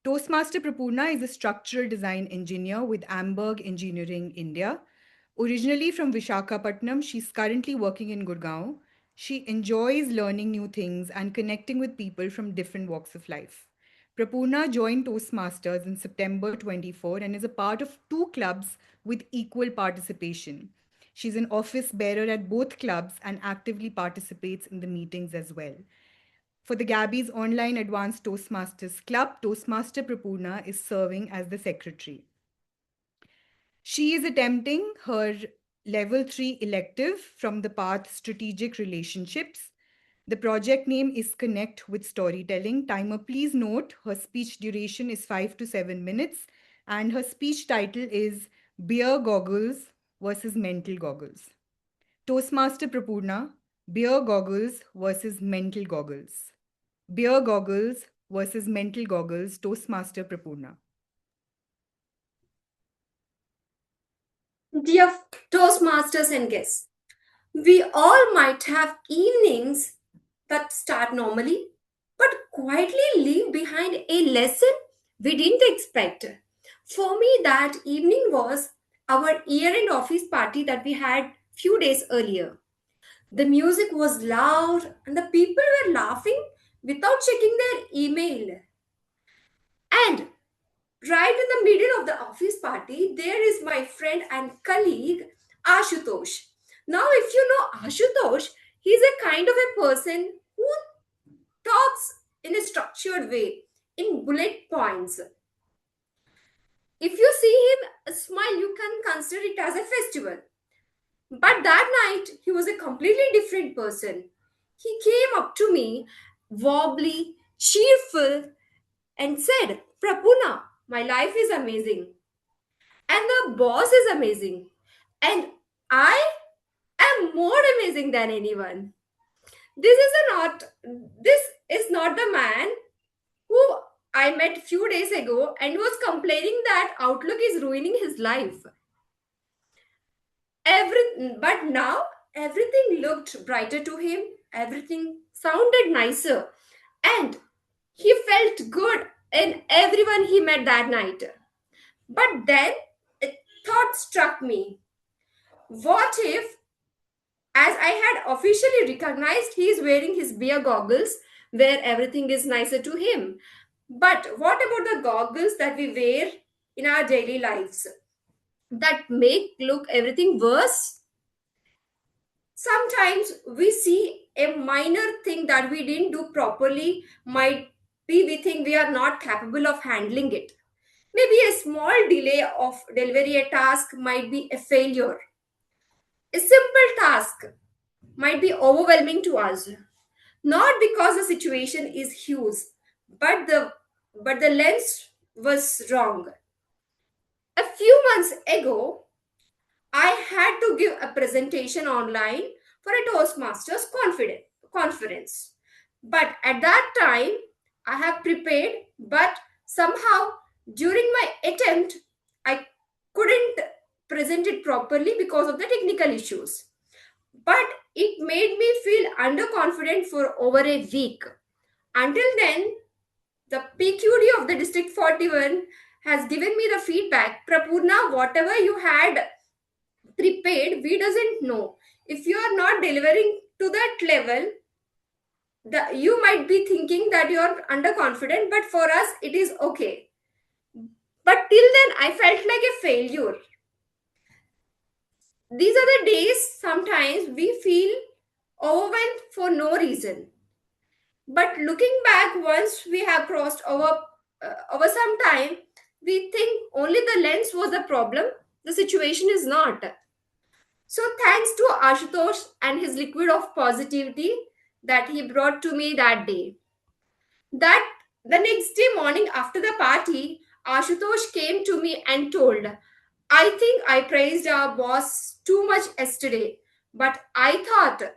Toastmaster Prapurna is a structural design engineer with Amberg Engineering India. Originally from Vishakhapatnam, she's currently working in Gurgaon. She enjoys learning new things and connecting with people from different walks of life. Prapurna joined Toastmasters in September 24 and is a part of two clubs with equal participation. She's an office bearer at both clubs and actively participates in the meetings as well. For the Gabbys Online Advanced Toastmasters Club, Toastmaster Prapurna is serving as the secretary. She is attempting her level 3 elective from the path Strategic Relationships. The project name is Connect with Storytelling. Timer, please note her speech duration is 5 to 7 minutes and her speech title is Beer Goggles versus Mental Goggles. Toastmaster Prapurna, beer goggles versus mental goggles. Beer goggles versus mental goggles, Toastmaster Prapurna. Dear Toastmasters and guests, we all might have evenings that start normally, but quietly leave behind a lesson we didn't expect. For me, that evening was our year-end office party that we had few days earlier. The music was loud and the people were laughing without checking their email. And right in the middle of the office party, there is my friend and colleague Ashutosh. Now, if you know Ashutosh, he's a kind of a person who talks in a structured way, in bullet points. If you see him smile, you can consider it as a festival. But that night, he was a completely different person. He came up to me, wobbly, cheerful, and said, Prapuna, my life is amazing. And the boss is amazing. And I am more amazing than anyone. This is not the man who I met few days ago and was complaining that Outlook is ruining his life. But now everything looked brighter to him, everything sounded nicer, and he felt good in everyone he met that night. But then a thought struck me. What if, as I had officially recognized, he is wearing his beer goggles where everything is nicer to him? But what about the goggles that we wear in our daily lives that make look everything worse? Sometimes we see a minor thing that we didn't do properly, might be we think we are not capable of handling it. Maybe a small delay of delivery a task might be a failure. A simple task might be overwhelming to us, not because the situation is huge, but the lens was wrong. A few months ago, I had to give a presentation online for a Toastmasters conference. But at that time, I have prepared, but somehow during my attempt, I couldn't present it properly because of the technical issues. But it made me feel underconfident for over a week. Until then, the PQD of the District 41 has given me the feedback. Prapurna, whatever you had prepared, we doesn't know. If you are not delivering to that level, you might be thinking that you are underconfident, but for us, it is okay. But till then, I felt like a failure. These are the days sometimes we feel overwhelmed for no reason. But looking back, once we have crossed over some time, we think only the lens was the problem. The situation is not. So thanks to Ashutosh and his liquid of positivity that he brought to me that day. That the next day morning after the party, Ashutosh came to me and told, I think I praised our boss too much yesterday, but I thought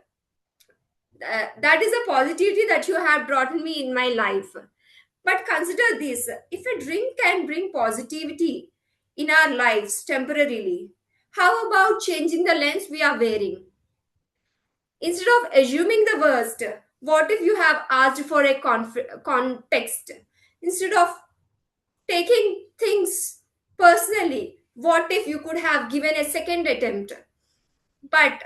that is a positivity that you have brought me in my life. But consider this, if a drink can bring positivity in our lives temporarily, how about changing the lens we are wearing? Instead of assuming the worst, what if you have asked for a context? Instead of taking things personally, what if you could have given a second attempt? But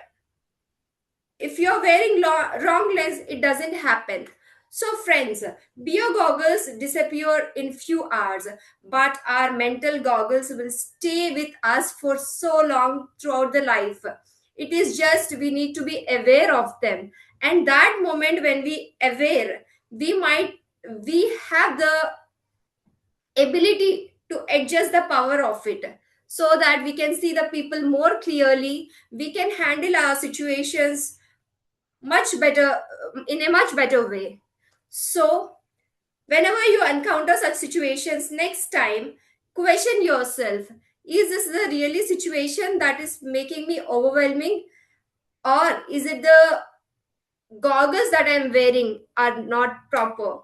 if you're wearing wrong lens, it doesn't happen. So friends, beer goggles disappear in few hours, but our mental goggles will stay with us for so long throughout the life. It is just we need to be aware of them. And that moment when we aware, we have the ability to adjust the power of it so that we can see the people more clearly. We can handle our situations much better in a much better way. So whenever you encounter such situations next time, question yourself, is this the really situation that is making me overwhelming? Or is it the goggles that I'm wearing are not proper?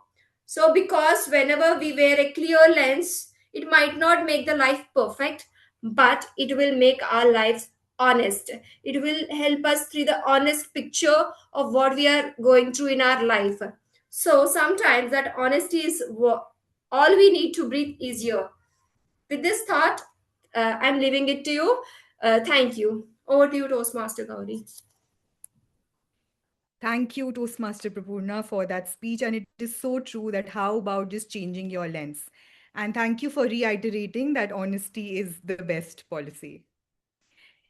So, because whenever we wear a clear lens, it might not make the life perfect, but it will make our lives honest. It will help us through the honest picture of what we are going through in our life. So, sometimes that honesty is all we need to breathe easier. With this thought, I'm leaving it to you. Thank you. Over to you, Toastmaster Gauri. Thank you, Toastmaster Prapurna, for that speech. And it is so true that how about just changing your lens? And thank you for reiterating that honesty is the best policy.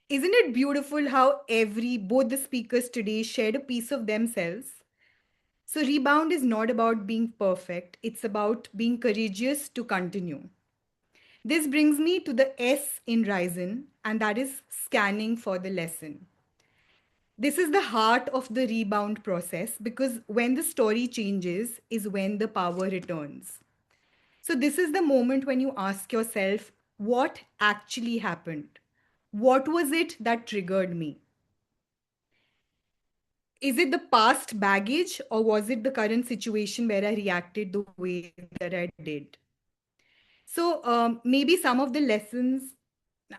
Isn't it beautiful how both the speakers today shared a piece of themselves? So, rebound is not about being perfect, it's about being courageous to continue. This brings me to the S in Ryzen, and that is scanning for the lesson. This is the heart of the rebound process because when the story changes is when the power returns. So, this is the moment when you ask yourself, what actually happened? What was it that triggered me? Is it the past baggage or was it the current situation where I reacted the way that I did? So, maybe some of the lessons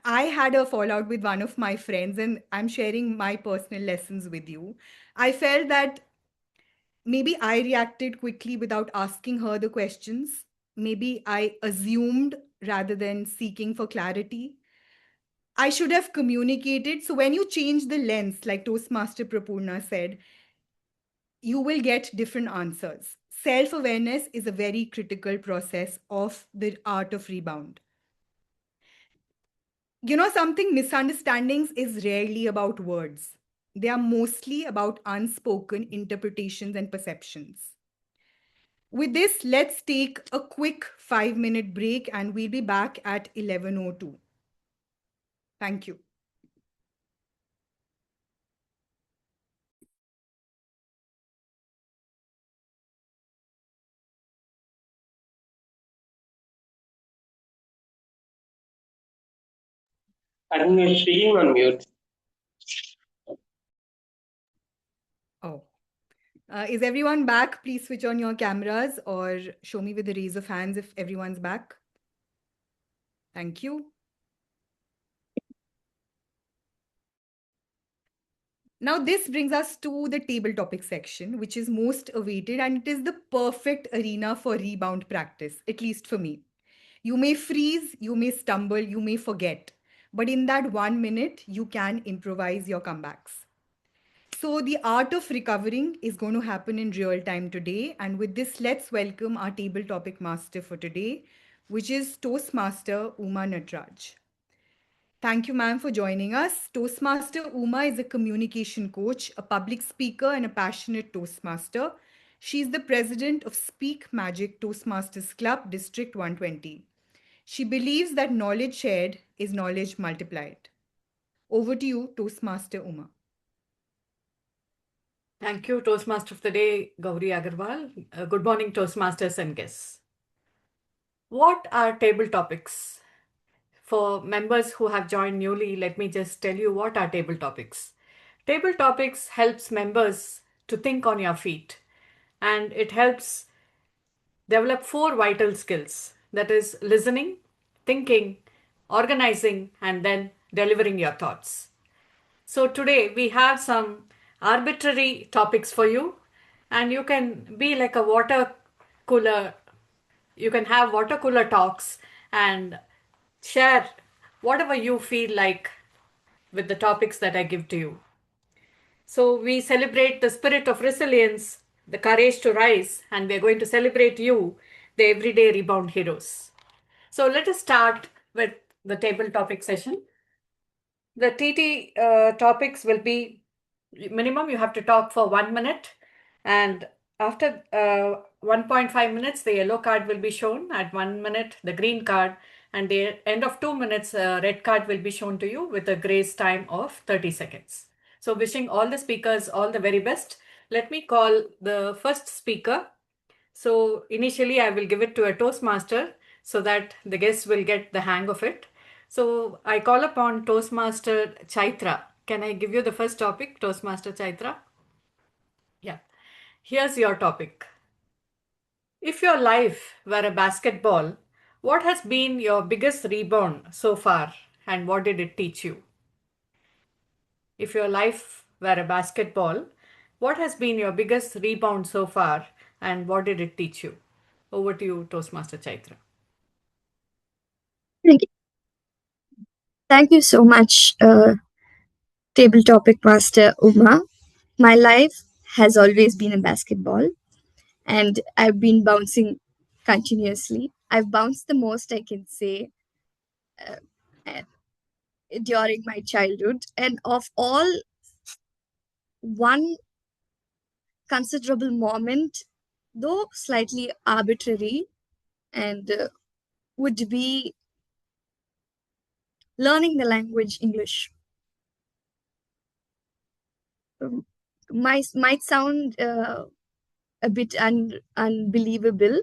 I had a fallout with one of my friends, and I'm sharing my personal lessons with you. I felt that maybe I reacted quickly without asking her the questions. Maybe I assumed rather than seeking for clarity. I should have communicated. So, when you change the lens, like Toastmaster Prapurna said, you will get different answers. Self awareness is a very critical process of the art of rebound. You know, something misunderstandings is rarely about words, they are mostly about unspoken interpretations and perceptions. With this, let's take a quick 5-minute break and we'll be back at 11:02. Thank you. I think you're speaking on mute. Oh. Is everyone back? Please switch on your cameras or show me with a raise of hands if everyone's back. Thank you. Now, this brings us to the table topic section, which is most awaited, and it is the perfect arena for rebound practice, at least for me. You may freeze, you may stumble, you may forget, but in that 1 minute, you can improvise your comebacks. So, the art of recovering is going to happen in real time today. And with this, let's welcome our table topic master for today, which is Toastmaster Uma Natraj. Thank you, ma'am, for joining us. Toastmaster Uma is a communication coach, a public speaker, and a passionate Toastmaster. She's the president of Speak Magic Toastmasters Club, District 120. She believes that knowledge shared is knowledge multiplied. Over to you, Toastmaster Uma. Thank you, Toastmaster of the Day, Gauri Agarwal. Good morning, Toastmasters and guests. What are table topics? For members who have joined newly, let me just tell you what are table topics. Table topics helps members to think on your feet, and it helps develop 4 vital skills. That is listening, thinking, organizing, and then delivering your thoughts. So today we have some arbitrary topics for you, and you can be like a water cooler. You can have water cooler talks and share whatever you feel like with the topics that I give to you. So we celebrate the spirit of resilience, the courage to rise, and we're going to celebrate you, the everyday rebound heroes. So let us start with the table topic session. The TT topics will be minimum you have to talk for 1 minute, and after 1.5 minutes the yellow card will be shown. At 1 minute the green card, and the end of 2 minutes red card will be shown to you with a grace time of 30 seconds. So wishing all the speakers all the very best. Let me call the first speaker. So initially I will give it to a Toastmaster so that the guests will get the hang of it. So I call upon Toastmaster Chaitra Can I give you the first topic, Toastmaster Chaitra? Yeah. Here's your topic. If your life were a basketball, what has been your biggest rebound so far and what did it teach you? If your life were a basketball, what has been your biggest rebound so far and what did it teach you? Over to you, Toastmaster Chaitra. Thank you. Thank you so much, Table Topic Master Uma. My life has always been a basketball, and I've been bouncing continuously. I've bounced the most I can say uh, uh, during my childhood, and of all, one considerable moment, though slightly arbitrary, and would be learning the language English. Might sound a bit unbelievable,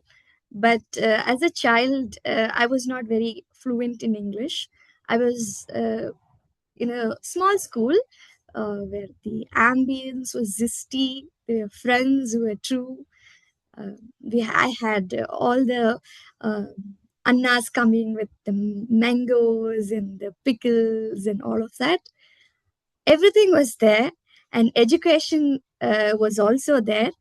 but as a child, I was not very fluent in English. I was in a small school where the ambience was zesty, the friends were true. I had all the uh, annas coming with the mangoes and the pickles and all of that. Everything was there, and education was also there,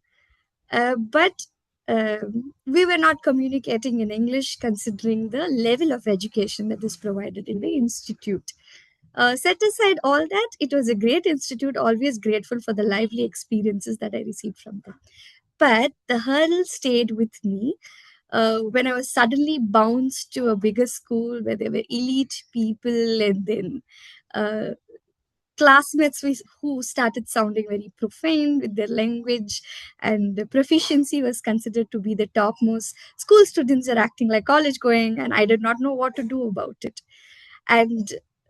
but we were not communicating in English considering the level of education that is provided in the institute. Set aside all that, it was a great institute, always grateful for the lively experiences that I received from them. But the hurdle stayed with me when I was suddenly bounced to a bigger school where there were elite people, and then uh, classmates who started sounding very profane with their language, and the proficiency was considered to be the topmost. School students are acting like college going, and I did not know what to do about it. And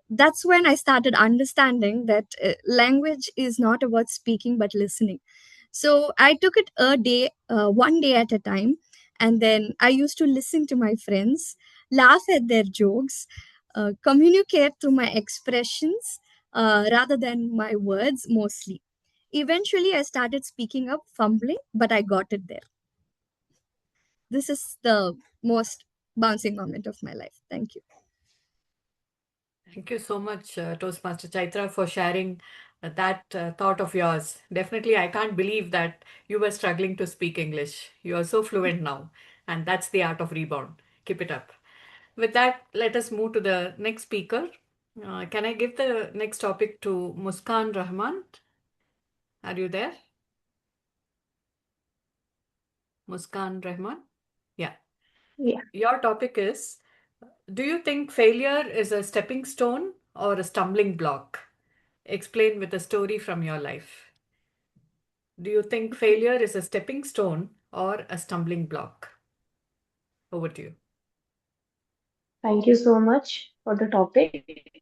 that's when I started understanding that language is not about speaking but listening. So I took it a day, one day at a time, and then I used to listen to my friends, laugh at their jokes, communicate through my expressions rather than my words mostly. Eventually, I started speaking up, fumbling, but I got it there. This is the most bouncing moment of my life. Thank you. Thank you so much, Toastmaster Chaitra, for sharing that thought of yours. Definitely, I can't believe that you were struggling to speak English. You are so fluent now, and that's the art of rebound. Keep it up. With that, let us move to the next speaker. Can I give the next topic to Muskan Rahman? Are you there? Muskan Rahman? Yeah. Yeah. Your topic is, do you think failure is a stepping stone or a stumbling block? Explain with a story from your life. Do you think failure is a stepping stone or a stumbling block? Over to you. Thank you so much for the topic.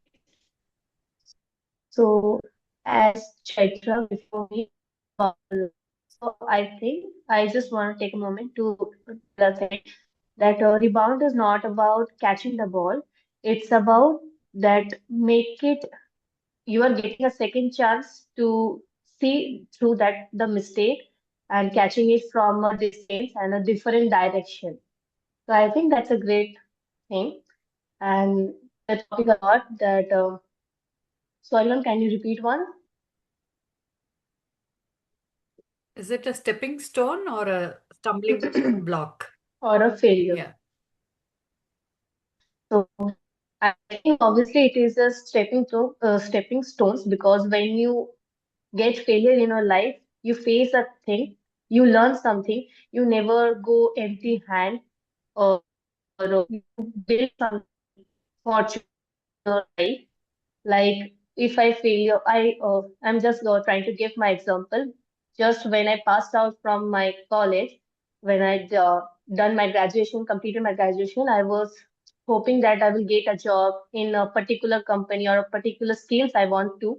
So, as Chaitra before me, so I think I just want to take a moment to tell a thing that rebound is not about catching the ball. It's about that make it you are getting a second chance to see through that the mistake and catching it from a distance and a different direction. So I think that's a great thing. And the topic a lot that Sorry, can you repeat one? Is it a stepping stone or a stumbling block? Or a failure? Yeah. So I think obviously it is a stepping stones, because when you get failure in your life, you face a thing, you learn something, you never go empty hand, or you build some fortune in your life. Like if I fail, I'm just trying to give my example. Just when I passed out from my college, when I done my graduation, completed my graduation, I was hoping that I will get a job in a particular company or a particular skills I want to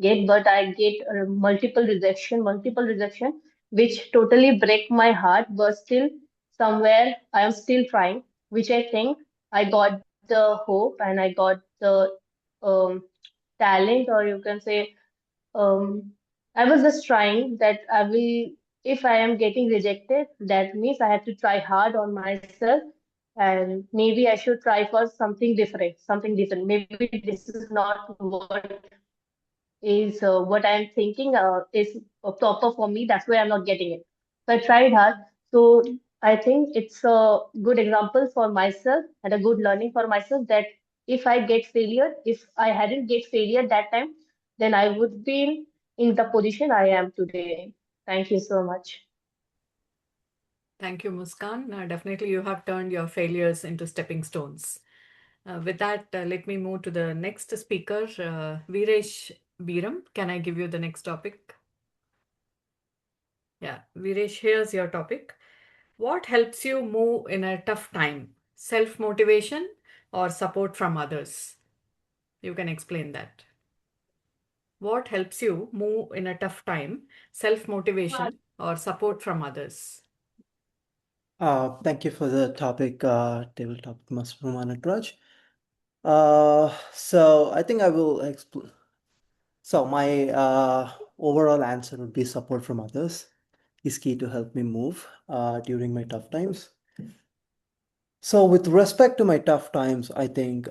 get, but I get multiple rejection, which totally break my heart. But still, somewhere I am still trying, which I think I got the hope and I got the um, talent, or you can say, I was just trying that I will, if I am getting rejected, that means I have to try hard on myself, and maybe I should try for something different, something different. Maybe this is not what I'm thinking is proper for me. That's why I'm not getting it. So I tried hard. So I think it's a good example for myself and a good learning for myself that if I get failure, if I hadn't get failure that time, then I would be in the position I am today. Thank you so much. Thank you, Muskan. Definitely, you have turned your failures into stepping stones. With that, let me move to the next speaker, Viresh Biram. Can I give you the next topic? Yeah, Viresh, here's your topic. What helps you move in a tough time? Self-motivation or support from others? You can explain that. What helps you move in a tough time? Self-motivation or support from others? Thank you for the topic, table topic, Master Raj. So I think I will explain. So my overall answer would be support from others is key to help me move during my tough times. So with respect to my tough times, I think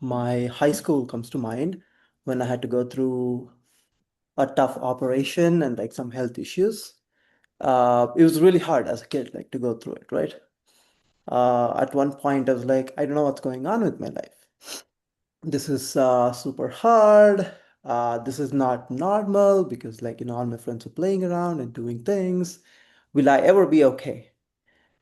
my high school comes to mind when I had to go through a tough operation and like some health issues. It was really hard as a kid, like to go through it, right? At one point, I was like, I don't know what's going on with my life. This is super hard. This is not normal because, like, all my friends are playing around and doing things. Will I ever be okay?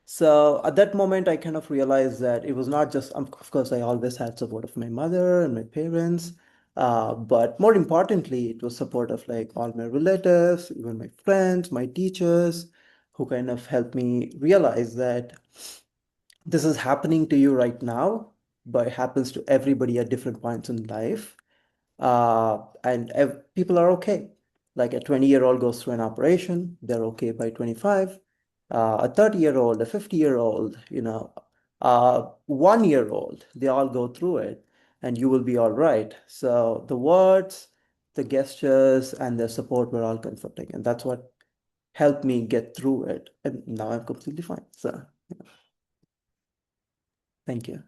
So at that moment, I kind of realized that it was not just, of course, I always had support of my mother and my parents, but more importantly, it was support of like all my relatives, even my friends, my teachers, who kind of helped me realize that this is happening to you right now, but it happens to everybody at different points in life. And people are okay. Like a 20-year-old goes through an operation, they're okay by 25. A 30-year-old, a 50-year-old, 1-year-old, they all go through it, and you will be all right. So the words, the gestures, and the support were all comforting, and that's what helped me get through it. And now I'm completely fine. So, thank you.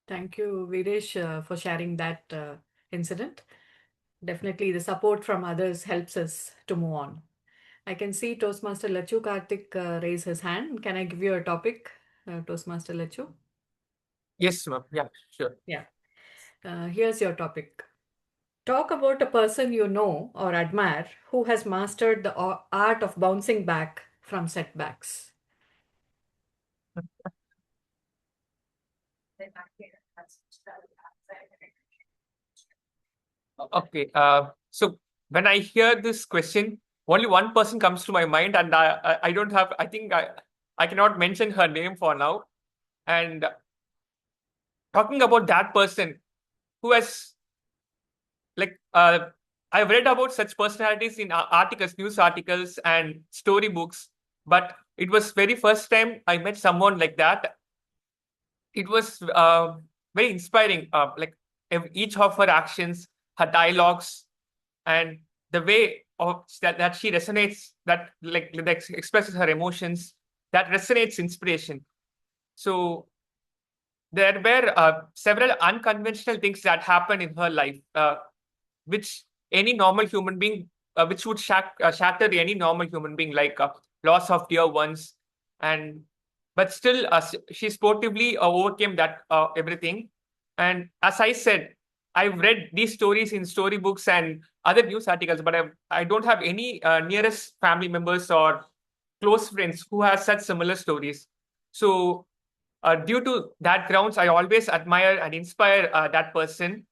Thank you, Viresh, for sharing that incident. Definitely, the support from others helps us to move on. I can see Toastmaster Lachu Karthik raise his hand. Can I give you a topic, Toastmaster Lachu? Yes, ma'am. Yeah, sure. Yeah. Here's your topic. Talk about a person you know or admire who has mastered the art of bouncing back from setbacks. Okay. So when I hear this question, only one person comes to my mind, and I don't have. I think I cannot mention her name for now. And talking about that person who has like I've read about such personalities in articles, news articles, and storybooks, but it was very first time I met someone like that. It was very inspiring. Like each of her actions, her dialogues, and the way of that she resonates, that expresses her emotions, that resonates inspiration. So there were several unconventional things that happened in her life, which any normal human being, which would shatter any normal human being, like loss of dear ones, and but still, she sportively overcame that everything. And as I said, I've read these stories in storybooks and other news articles, but I don't have any nearest family members or close friends who have such similar stories. So due to that grounds, I always admire and inspire that person.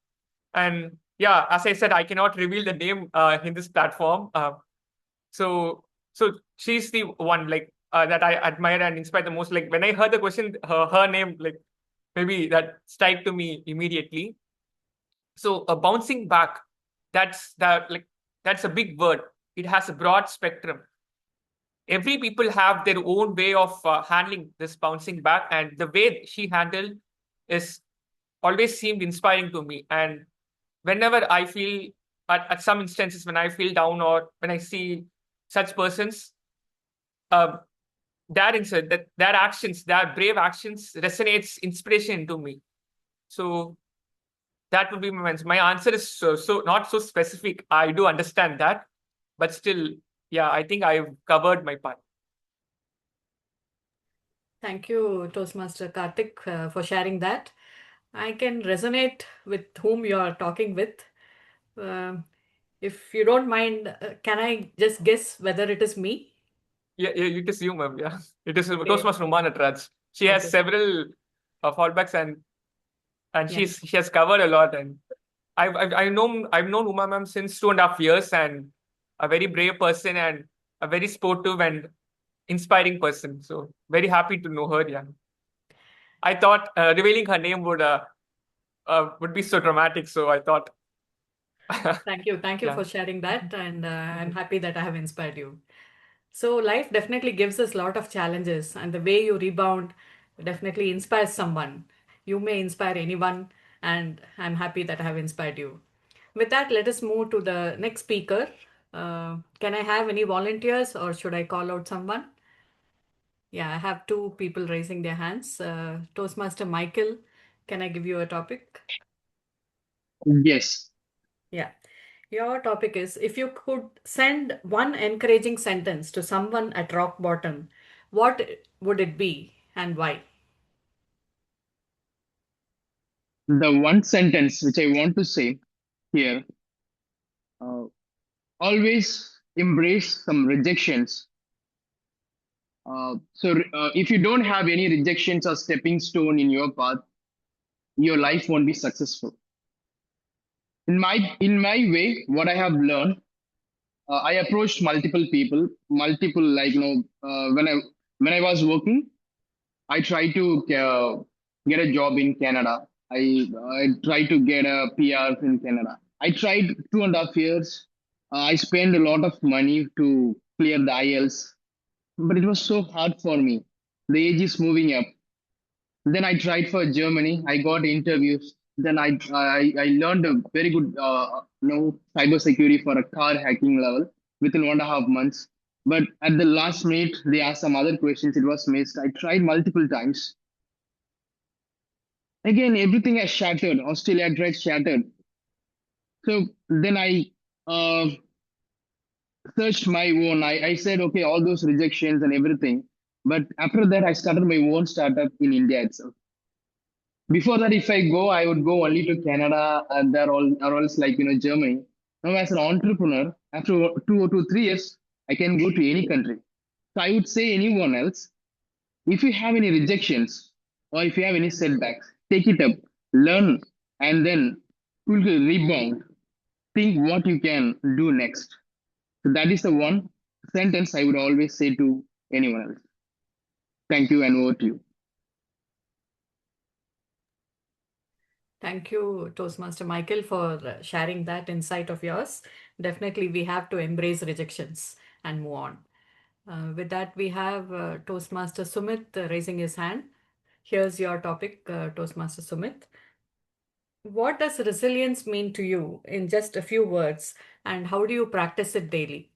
And yeah, as I said, I cannot reveal the name in this platform. So so she's the one like that I admire and inspire the most. Like when I heard the question, her name, like maybe that struck to me immediately. So bouncing back, that's a big word. It has a broad spectrum. Every people have their own way of handling this bouncing back, and the way she handled is always seemed inspiring to me. And whenever I feel at some instances when I feel down or when I see such persons, uh, their actions, their brave actions resonates inspiration into me. So that would be my answer is so not so specific. I do understand that, but still, yeah, I think I've covered my part. Thank you, Toastmaster Karthik, for sharing that. I can resonate with whom you are talking with. Um, if you don't mind, can I just guess whether it is me? Yeah, it is you, ma'am. Yeah, it is Okay. Toastmaster Rumana Traj. She has Okay. several fallbacks and Yeah. she has covered a lot. And I've known Uma ma'am since 2.5 years, and a very brave person and a very sportive and inspiring person. So very happy to know her. Yeah, I thought revealing her name would be so dramatic. So I thought. Thank you. Thank you Yeah. for sharing that. And I'm happy that I have inspired you. So life definitely gives us a lot of challenges, and the way you rebound definitely inspires someone. You may inspire anyone, and I'm happy that I have inspired you. With that, let us move to the next speaker. Can I have any volunteers, or should I call out someone? Yeah, I have two people raising their hands. Toastmaster Michael, can I give you a topic? Yes. Yeah. Your topic is, if you could send one encouraging sentence to someone at rock bottom, what would it be and why? The one sentence which I want to say here, uh, always embrace some rejections. If you don't have any rejections or stepping stone in your path, your life won't be successful. In my way, what I have learned, I approached multiple people, multiple like when I was working, I tried to get a job in Canada. I tried to get a PR in Canada. I tried 2.5 years. I spent a lot of money to clear the IELTS, but it was so hard for me. The age is moving up. Then I tried for Germany. I got interviews. Then I learned a very good cyber security for a car hacking level within 1.5 months. But at the last minute, they asked some other questions. It was missed. I tried multiple times. Again, everything has shattered. Australia tried shattered. So then I uh, searched my own. I said, okay, all those rejections and everything. But after that, I started my own startup in India itself. Before that, if I go, I would go only to Canada and there all or else like Germany. Now, as an entrepreneur, after 2 to 3 years, I can go to any country. So I would say anyone else, if you have any rejections or if you have any setbacks, take it up, learn, and then quickly rebound. Think what you can do next. So that is the one sentence I would always say to anyone else. Thank you, and over to you. Thank you, Toastmaster Michael, for sharing that insight of yours. Definitely, we have to embrace rejections and move on. With that, we have Toastmaster Sumit raising his hand. Here's your topic, Toastmaster Sumit. What does resilience mean to you in just a few words, and how do you practice it daily?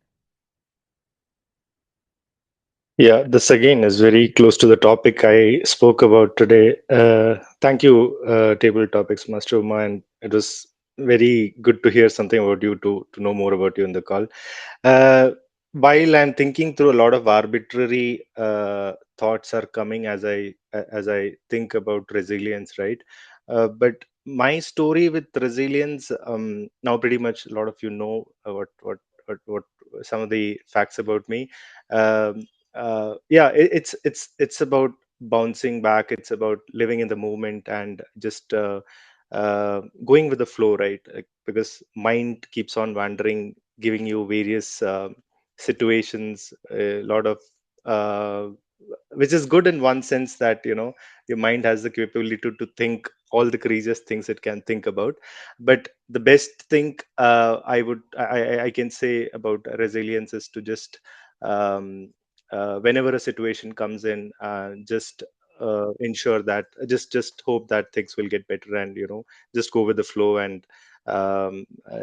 Yeah, this again is very close to the topic I spoke about today. Thank you, Table Topics Master Uma, and it was very good to hear something about you, to know more about you in the call. While I'm thinking through, a lot of arbitrary thoughts are coming as I think about resilience, right? But my story with resilience, now pretty much a lot of you know what some of the facts about me. Um, yeah, it's about bouncing back. It's about living in the moment and just going with the flow, right? Like, because mind keeps on wandering, giving you various situations, a lot of uh, which is good in one sense, that your mind has the capability to think all the craziest things it can think about. But the best thing I can say about resilience is to just whenever a situation comes in, just ensure that just hope that things will get better, and just go with the flow, and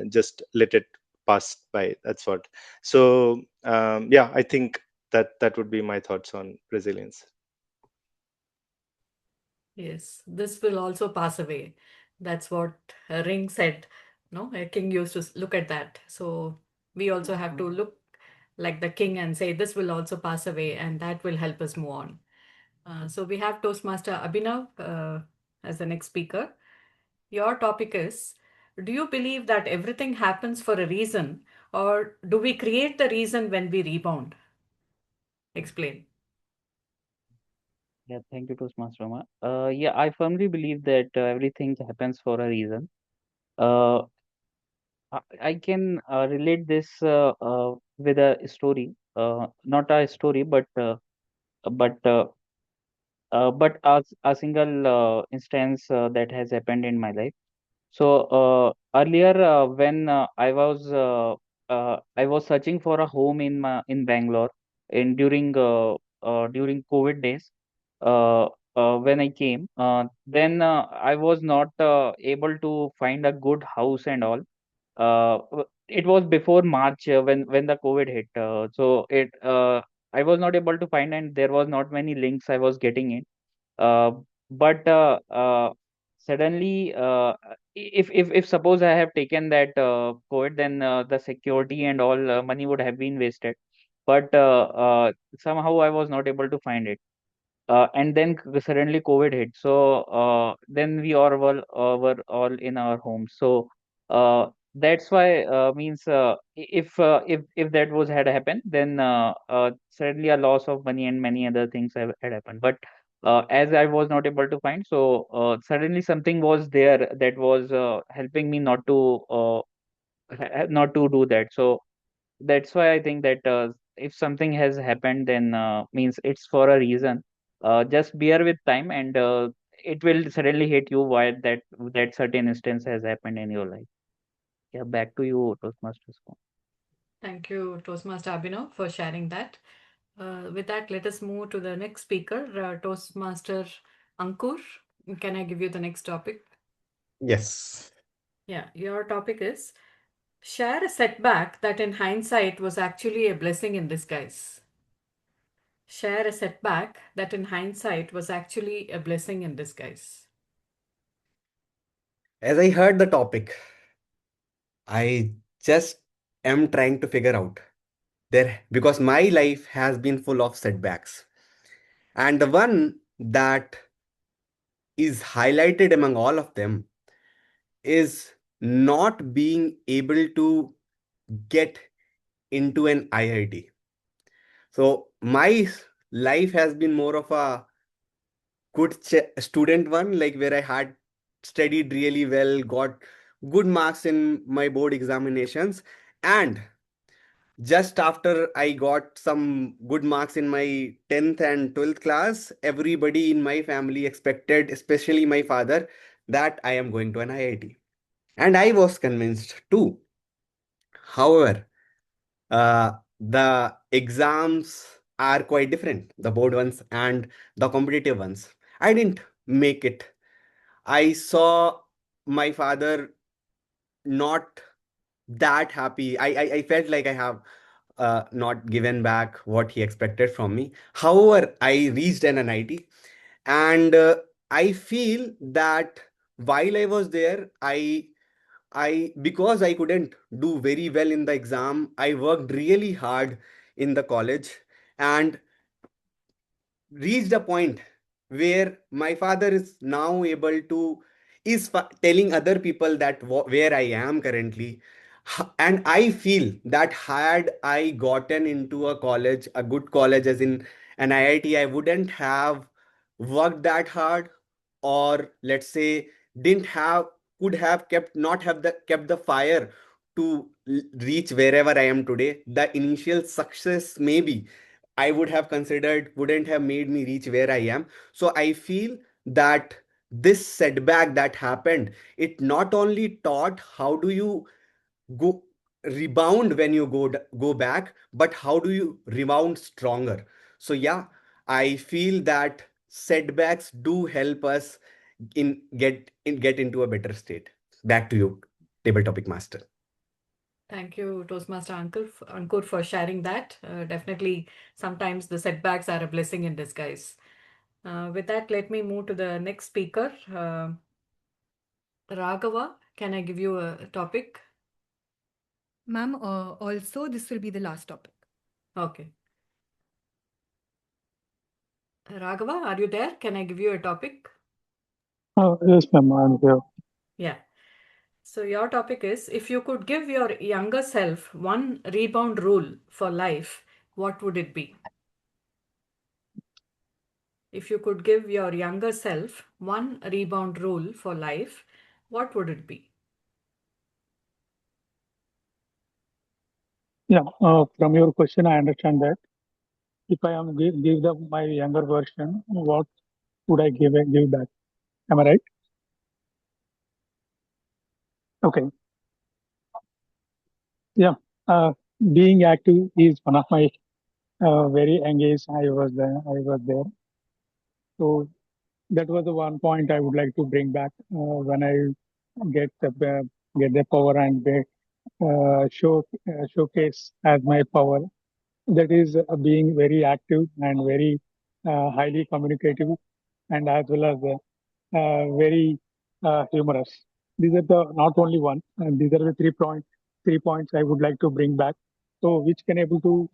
just let it pass by. That's what. So yeah, I think that would be my thoughts on resilience. Yes, this will also pass away. That's what Ring said. No, a king used to look at that. So we also have to look like the king and say, this will also pass away, and that will help us move on. So we have Toastmaster Abhinav as the next speaker. Your topic is, do you believe that everything happens for a reason, or do we create the reason when we rebound? Explain. Yeah, thank you, Toastmaster Rama. Yeah, I firmly believe that everything happens for a reason. Uh, I can relate this with a story, not a story, but a single instance that has happened in my life. So earlier, when I was searching for a home in Bangalore in during COVID days. Uh, when I came, then I was not able to find a good house and all. It was before March when the COVID hit. So it I was not able to find, and there was not many links I was getting in. Uh, but suddenly, if suppose I have taken that COVID, then the security and all money would have been wasted. But somehow I was not able to find it. And then suddenly COVID hit. So then we all were all in our homes. So that's why means if that was had happened, then suddenly a loss of money and many other things had happened. But as I was not able to find, so suddenly something was there that was helping me not to do that. So that's why I think that if something has happened, then means it's for a reason. Just bear with time, and it will suddenly hit you why that certain instance has happened in your life. Yeah, back to you, Toastmasters. Thank you, Toastmaster Abhinav, for sharing that. With that, let us move to the next speaker, Toastmaster Ankur. Can I give you the next topic? Yes. Yeah, your topic is, share a setback that in hindsight was actually a blessing in disguise. Share a setback that in hindsight was actually a blessing in disguise. As I heard the topic, I just am trying to figure out there because my life has been full of setbacks. And the one that is highlighted among all of them is not being able to get into an IIT. So my life has been more of a good student one, like where I had studied really well, got good marks in my board examinations, and just after I got some good marks in my 10th and 12th class, everybody in my family expected, especially my father, that I am going to an IIT. And I was convinced too. However, the exams are quite different, the board ones and the competitive ones. I didn't make it. I saw my father not that happy. I felt like I have not given back what he expected from me. However, I reached an NIT, and I feel that while I was there, I because I couldn't do very well in the exam, I worked really hard in the college and reached a point where my father is now able to telling other people that where I am currently. And I feel that had I gotten into a college, a good college as in an IIT, I wouldn't have worked that hard, or let's say didn't have could have kept not have the kept the fire to reach wherever I am today. The initial success maybe I would have considered wouldn't have made me reach where I am. So I feel that this setback that happened, it not only taught how do you go rebound when you go back, but how do you rebound stronger. So yeah, I feel that setbacks do help us get into a better state. Back to you. table topic master. Thank you, Toastmaster Ankur, for sharing that. Definitely, sometimes the setbacks are a blessing in disguise. With that, let me move to the next speaker. Raghava, can I give you a topic? Ma'am, also, this will be the last topic. Okay. Raghava, are you there? Can I give you a topic? Yes, ma'am, I'm here. Yeah. So your topic is, if you could give your younger self one rebound rule for life, what would it be? If you could give your younger self one rebound rule for life, what would it be? Yeah, from your question, I understand that if I am give my younger version, what would I give back? Am I right? Okay. Yeah. Being active is one of my very engaged. I was there. So that was the one point I would like to bring back when I get the power and showcase as my power. That is being very active and very highly communicative, and as well as very humorous. These are the not only one, and these are the 3 points I would like to bring back. So which can able to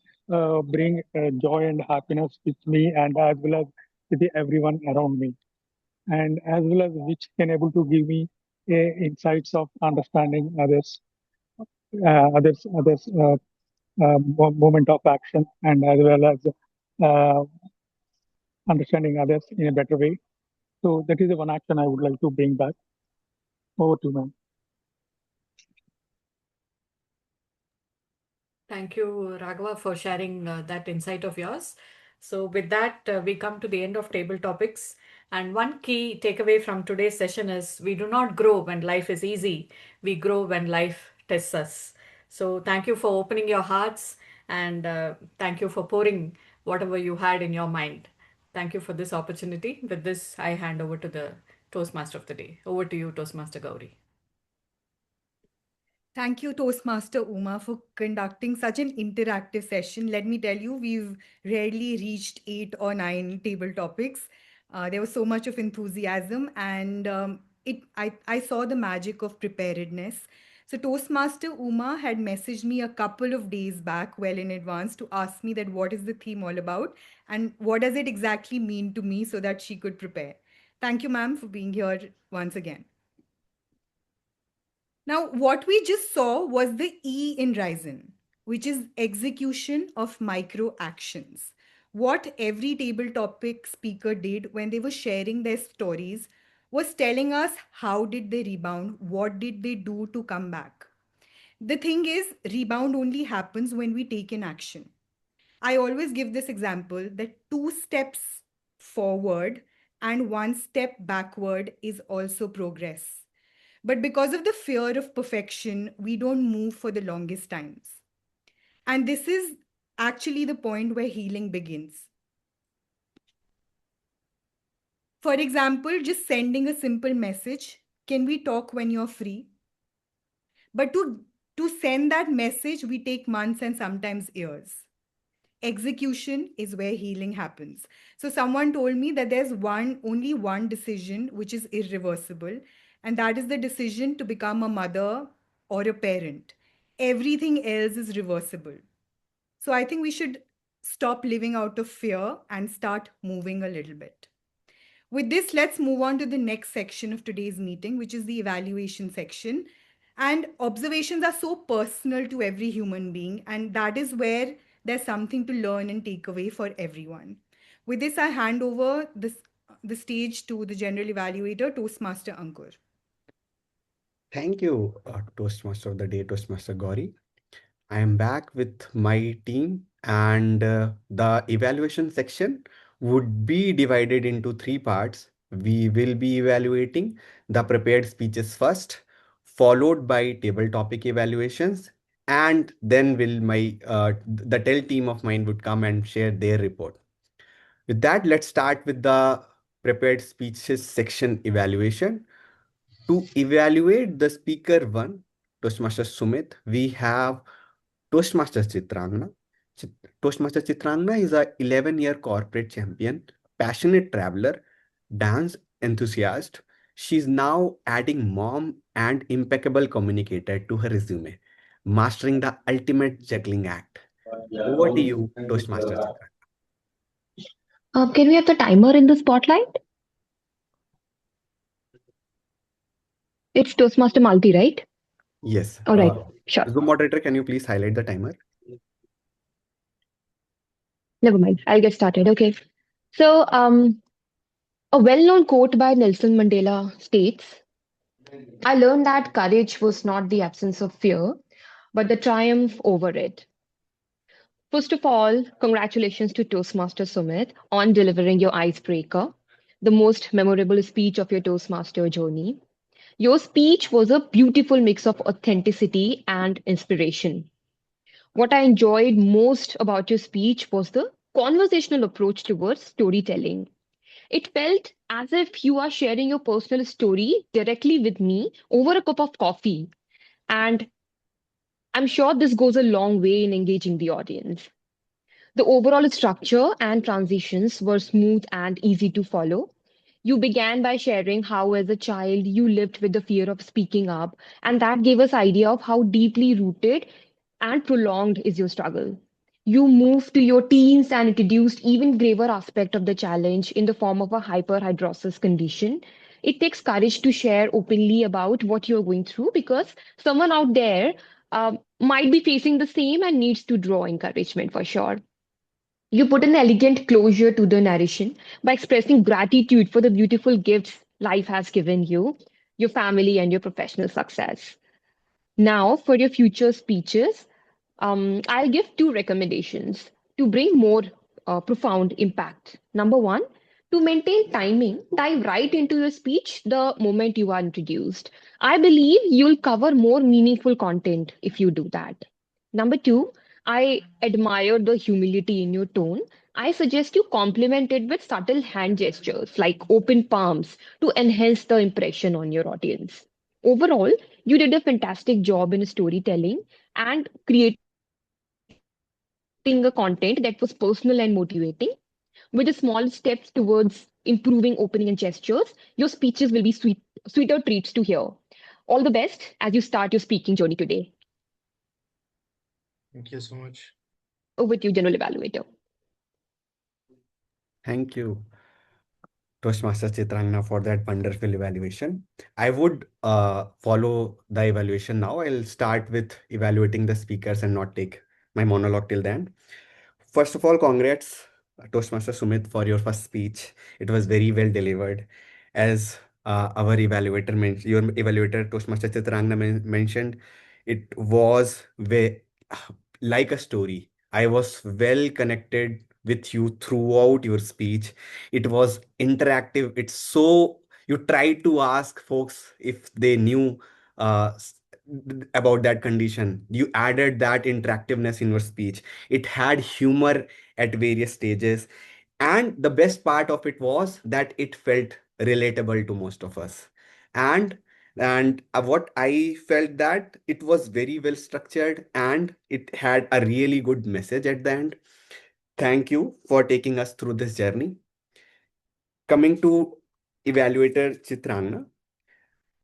bring joy and happiness with me, and as well as with everyone around me, and as well as which can able to give me insights of understanding others moment of action, and as well as uh, understanding others in a better way. So that is the one action I would like to bring back. Over to you, ma'am. Thank you, Raghava, for sharing that insight of yours. So, with that, we come to the end of table topics. And one key takeaway from today's session is we do not grow when life is easy, we grow when life tests us. So, thank you for opening your hearts, and thank you for pouring whatever you had in your mind. Thank you for this opportunity. With this, I hand over to the Toastmaster of the day. Over to you, Toastmaster Gauri. Thank you, Toastmaster Uma, for conducting such an interactive session. Let me tell you, we've rarely reached 8 or 9 table topics. There was so much of enthusiasm, and I saw the magic of preparedness. So Toastmaster Uma had messaged me a couple of days back, well in advance, to ask me that what is the theme all about and what does it exactly mean to me so that she could prepare. Thank you, ma'am, for being here once again. Now, what we just saw was the E in Ryzen, which is execution of micro actions. What every table topic speaker did when they were sharing their stories was telling us how did they rebound, what did they do to come back. The thing is, rebound only happens when we take an action. I always give this example that 2 steps forward and 1 step backward is also progress. But because of the fear of perfection, we don't move for the longest times. And this is actually the point where healing begins. For example, just sending a simple message, can we talk when you're free? But to send that message, we take months and sometimes years. Execution is where healing happens. So someone told me that there's only one decision which is irreversible, and that is the decision to become a mother or a parent. Everything else is reversible. So I think we should stop living out of fear and start moving a little bit. With this, let's move on to the next section of today's meeting, which is the evaluation section. And observations are so personal to every human being, and that is where there's something to learn and take away for everyone. With this, I hand over the stage to the general evaluator, Toastmaster Ankur. Thank you, Toastmaster of the day, Toastmaster Gauri. I am back with my team, and the evaluation section would be divided into 3 parts. We will be evaluating the prepared speeches first, followed by table topic evaluations, and then will the tell team of mine would come and share their report. With that, let's start with the prepared speeches section evaluation. To evaluate the speaker one, Toastmaster Sumit, we have Toastmaster Chitrangna. Toastmaster Chitrangna is a 11-year corporate champion, passionate traveler, dance enthusiast. She's now adding mom and impeccable communicator to her resume, mastering the ultimate juggling act. Over to you, Toastmaster Chitrangna. Can we have the timer in the spotlight? It's Toastmaster Malti, right? Yes. All right, sure. Zoom moderator, can you please highlight the timer? Never mind. I'll get started. Okay. So, a well-known quote by Nelson Mandela states, I learned that courage was not the absence of fear, but the triumph over it. First of all, congratulations to Toastmaster Sumit on delivering your icebreaker, the most memorable speech of your Toastmaster journey. Your speech was a beautiful mix of authenticity and inspiration. What I enjoyed most about your speech was the conversational approach towards storytelling. It felt as if you are sharing your personal story directly with me over a cup of coffee. And I'm sure this goes a long way in engaging the audience. The overall structure and transitions were smooth and easy to follow. You began by sharing how, as a child, you lived with the fear of speaking up, and that gave us idea of how deeply rooted and prolonged is your struggle. You moved to your teens and introduced even graver aspect of the challenge in the form of a hyperhidrosis condition. It takes courage to share openly about what you're going through because someone out there might be facing the same and needs to draw encouragement for sure. You put an elegant closure to the narration by expressing gratitude for the beautiful gifts life has given you, your family, and your professional success. Now, for your future speeches, I'll give two recommendations to bring more profound impact. Number one, to maintain timing, dive right into your speech the moment you are introduced. I believe you'll cover more meaningful content if you do that. Number two, I admire the humility in your tone. I suggest you complement it with subtle hand gestures like open palms to enhance the impression on your audience. Overall, you did a fantastic job in storytelling and creating a content that was personal and motivating. With the small steps towards improving opening and gestures, your speeches will be sweeter treats to hear. All the best as you start your speaking journey today. Thank you so much. Over to you, General Evaluator. Thank you, Toastmaster Chitrangna, for that wonderful evaluation. I would follow the evaluation now. I'll start with evaluating the speakers and not take my monologue till then. First of all, congrats, Toastmaster Sumit, for your first speech. It was very well delivered. As our evaluator mentioned, your evaluator, Toastmaster Chitrangna, mentioned, it was like a story. I was well connected with you throughout your speech. It was interactive. It's so you tried to ask folks if they knew uh, s- about that condition. You added that interactiveness in your speech. It had humor at various stages. And the best part of it was that it felt relatable to most of us. And what I felt that it was very well structured and it had a really good message at the end. Thank you for taking us through this journey. Coming to evaluator Chitrangna.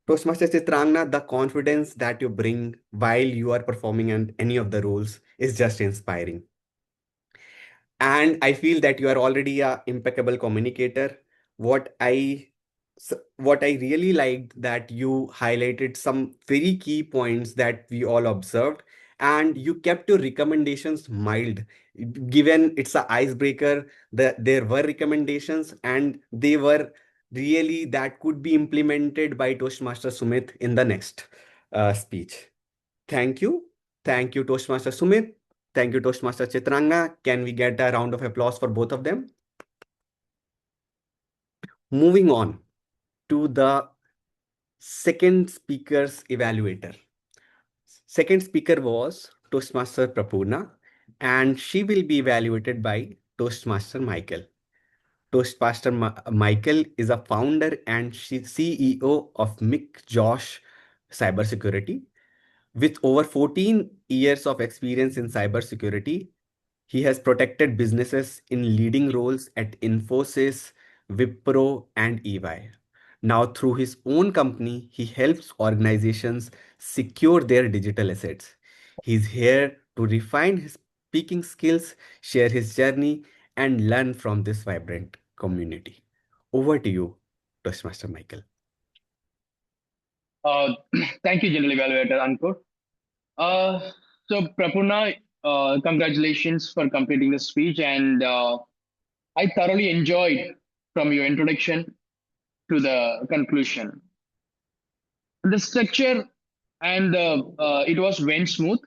Toastmaster Chitrangna, the confidence that you bring while you are performing in any of the roles is just inspiring. And I feel that you are already a impeccable communicator. what i what I really liked that you highlighted some very key points that we all observed, and you kept your recommendations mild. Given it's a icebreaker, there were recommendations and they were really that could be implemented by Toastmaster Sumit in the next speech. Thank you. Thank you, Toastmaster Sumit. Thank you, Toastmaster Chitranga. Can we get a round of applause for both of them? Moving on to the second speaker's evaluator. Second speaker was Toastmaster Prapurna, and she will be evaluated by Toastmaster Michael. Toastmaster Michael is a founder and CEO of Mick Josh Cybersecurity. With over 14 years of experience in cybersecurity, he has protected businesses in leading roles at Infosys, Wipro, and EY. Now, through his own company, he helps organizations secure their digital assets. He's here to refine his speaking skills, share his journey, and learn from this vibrant community. Over to you, Toastmaster Michael. Uh, Thank you, General Evaluator Ankur. So, Prapuna, congratulations for completing the speech, and I thoroughly enjoyed from your introduction to the conclusion. The structure and it was went smooth.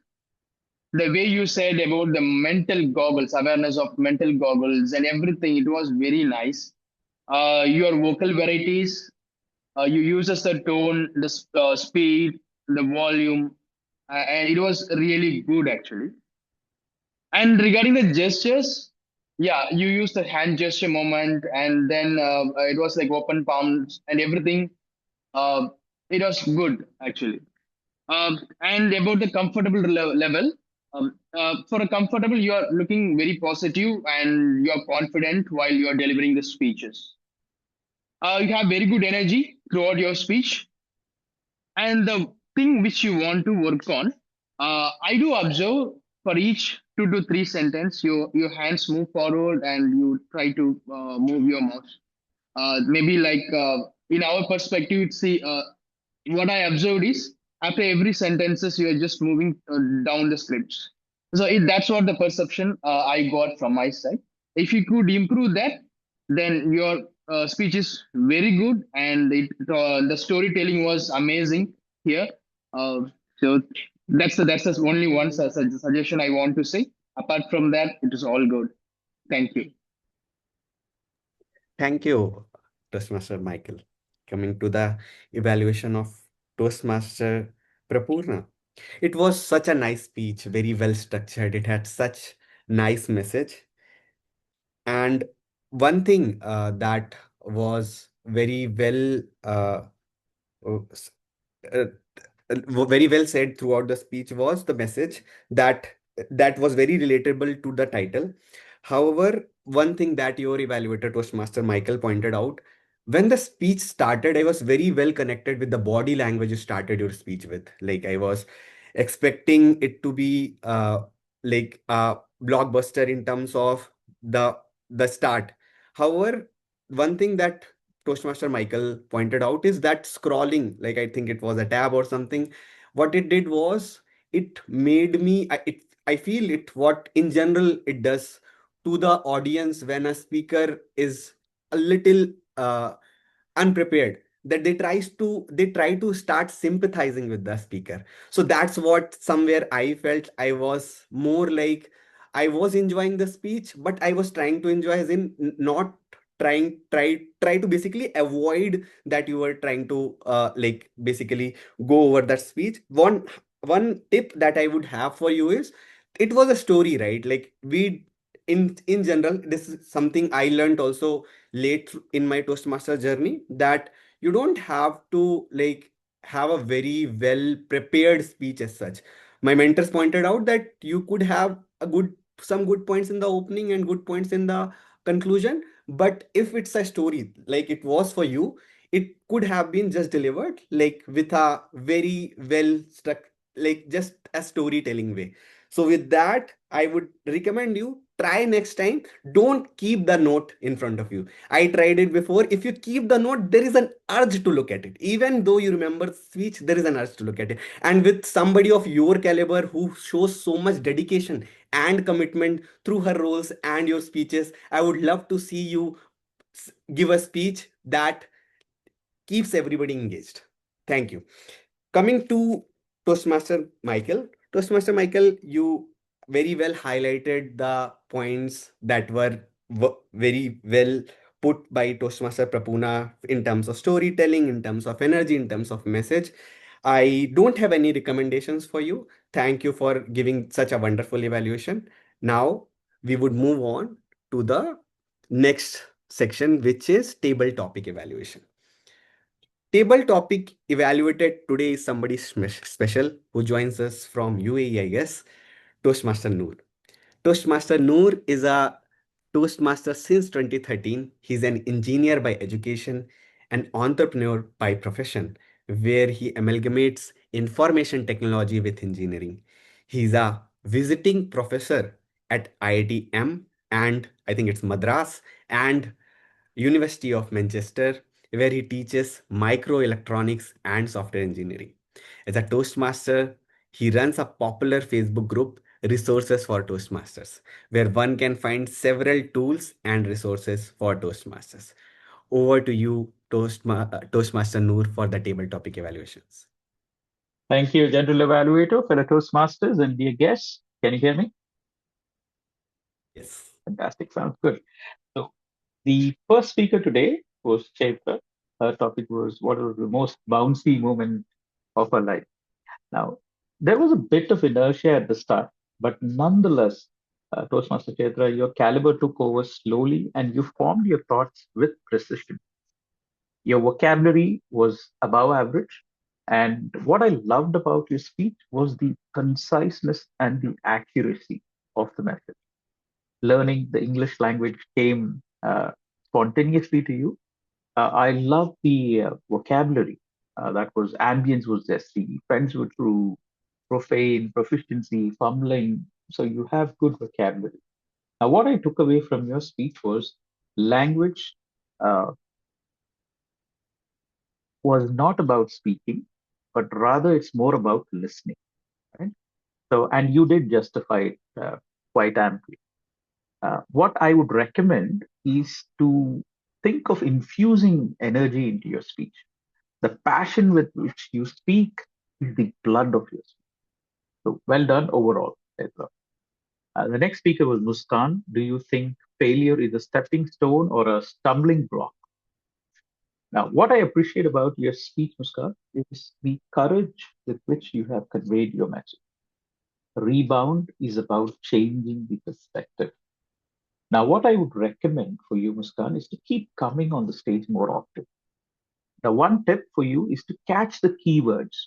The way you said about the mental goggles, awareness of mental goggles, and everything, it was very nice. Your vocal varieties, you uses the tone, the speed, the volume, and it was really good actually. And regarding the gestures, yeah, you use the hand gesture moment, and then it was like open palms and everything. Uh, it was good actually. And about the comfortable level, for a comfortable, you are looking very positive and you are confident while you are delivering the speeches. You have very good energy throughout your speech, and the thing which you want to work on, I do observe for each 2 to 3 sentence, your hands move forward and you try to move your mouth. Maybe like in our perspective, see what I observed is after every sentences you are just moving down the scripts. So that's what the perception I got from my side. If you could improve that, then your speech is very good, and the storytelling was amazing here. Uh, so that's the only one suggestion I want to say. Apart from that, it is all good. Thank you. Thank you, Toastmaster Michael. Coming to the evaluation of Toastmaster Prapurna. It was such a nice speech, very well structured. It had such nice message. And one thing that was very well uh, s- uh, very well said throughout the speech was the message that was very relatable to the title. However, one thing that your evaluator Toastmaster Michael pointed out, when the speech started, I was very well connected with the body language you started your speech with. Like I was expecting it to be like a blockbuster in terms of the start. However, one thing that Toastmaster Michael pointed out is that scrolling, like I think it was a tab or something, what it did was it made me, I feel it, what in general it does to the audience when a speaker is a little unprepared, that they try to start sympathizing with the speaker. So that's what somewhere I felt. I was more like I was enjoying the speech, but I was trying to enjoy as in not try to basically avoid that you were trying to like basically go over that speech. One tip that I would have for you is, it was a story, right? Like we in general, this is something I learned also late in my Toastmaster journey, that you don't have to like have a very well prepared speech as such. My mentors pointed out that you could have some good points in the opening and good points in the conclusion, but if it's a story like it was for you, it could have been just delivered like with a very well struck, like just a storytelling way. So with that, I would recommend you try next time. Don't keep the note in front of you. I tried it before. If you keep the note, there is an urge to look at it. Even though you remember speech, there is an urge to look at it. And with somebody of your caliber who shows so much dedication and commitment through her roles and your speeches, I would love to see you give a speech that keeps everybody engaged. Thank you. Coming to Toastmaster Michael, you very well highlighted the points that were very well put by Toastmaster Prapuna in terms of storytelling, in terms of energy, in terms of message. I don't have any recommendations for you. Thank you for giving such a wonderful evaluation. Now we would move on to the next section, which is table topic evaluation. Table topic evaluated today is somebody special who joins us from UAE, I guess, Toastmaster Noor. Toastmaster Noor is a Toastmaster since 2013. He's an engineer by education and entrepreneur by profession, where he amalgamates information technology with engineering. He's a visiting professor at IIT-M and I think it's Madras and University of Manchester, where he teaches microelectronics and software engineering. As a Toastmaster, he runs a popular Facebook group, Resources for Toastmasters, where one can find several tools and resources for Toastmasters. Over to you, Toastmaster Noor, for the table topic evaluations. Thank you, General Evaluator, fellow Toastmasters, and dear guests. Can you hear me? Yes. Fantastic. Sounds good. So, the first speaker today was Chaitra. Her topic was what was the most bouncy moment of her life. Now, there was a bit of inertia at the start, but nonetheless, Toastmaster Chaitra, your caliber took over slowly and you formed your thoughts with precision. Your vocabulary was above average. And what I loved about your speech was the conciseness and the accuracy of the message. Learning the English language came spontaneously to you. I love the vocabulary. That was ambience was zesty, friends were true, profane, proficiency, fumbling. So you have good vocabulary. Now, what I took away from your speech was language uh, was not about speaking, but rather it's more about listening. Right? So, and you did justify it quite amply. What I would recommend is to think of infusing energy into your speech. The passion with which you speak is the blood of your speech. So, well done overall, Petra. The next speaker was Muskan. Do you think failure is a stepping stone or a stumbling block? Now, what I appreciate about your speech, Muskan, is the courage with which you have conveyed your message. Rebound is about changing the perspective. Now, what I would recommend for you, Muskan, is to keep coming on the stage more often. The one tip for you is to catch the keywords: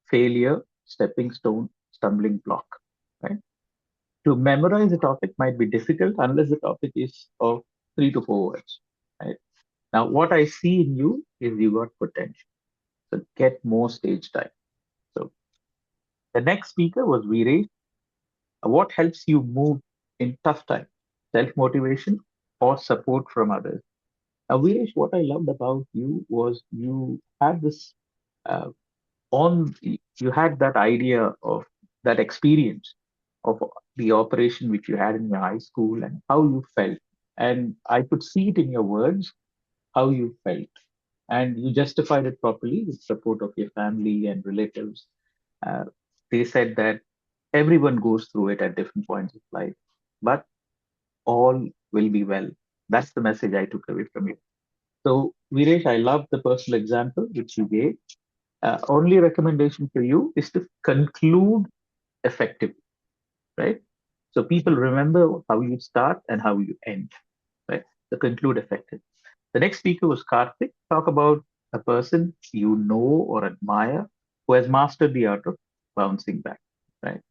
failure, stepping stone, stumbling block. Right? To memorize a topic might be difficult unless the topic is of 3 to 4 words. Right? Now, what I see in you is you got potential. So get more stage time. So the next speaker was Veeresh. What helps you move in tough times? Self-motivation or support from others? Now, Veeresh, what I loved about you was you had this uh, you had that idea of that experience of the operation which you had in your high school and how you felt. And I could see it in your words, how you felt. And you justified it properly with support of your family and relatives. Uh, they said that everyone goes through it at different points of life, but all will be well. That's the message I took away from you. So, Viresh, I love the personal example which you gave. Only recommendation for you is to conclude effectively, right? So people remember how you start and how you end, right? So conclude effectively. The next speaker was Karthik. Talk about a person you know or admire who has mastered the art of bouncing back, right?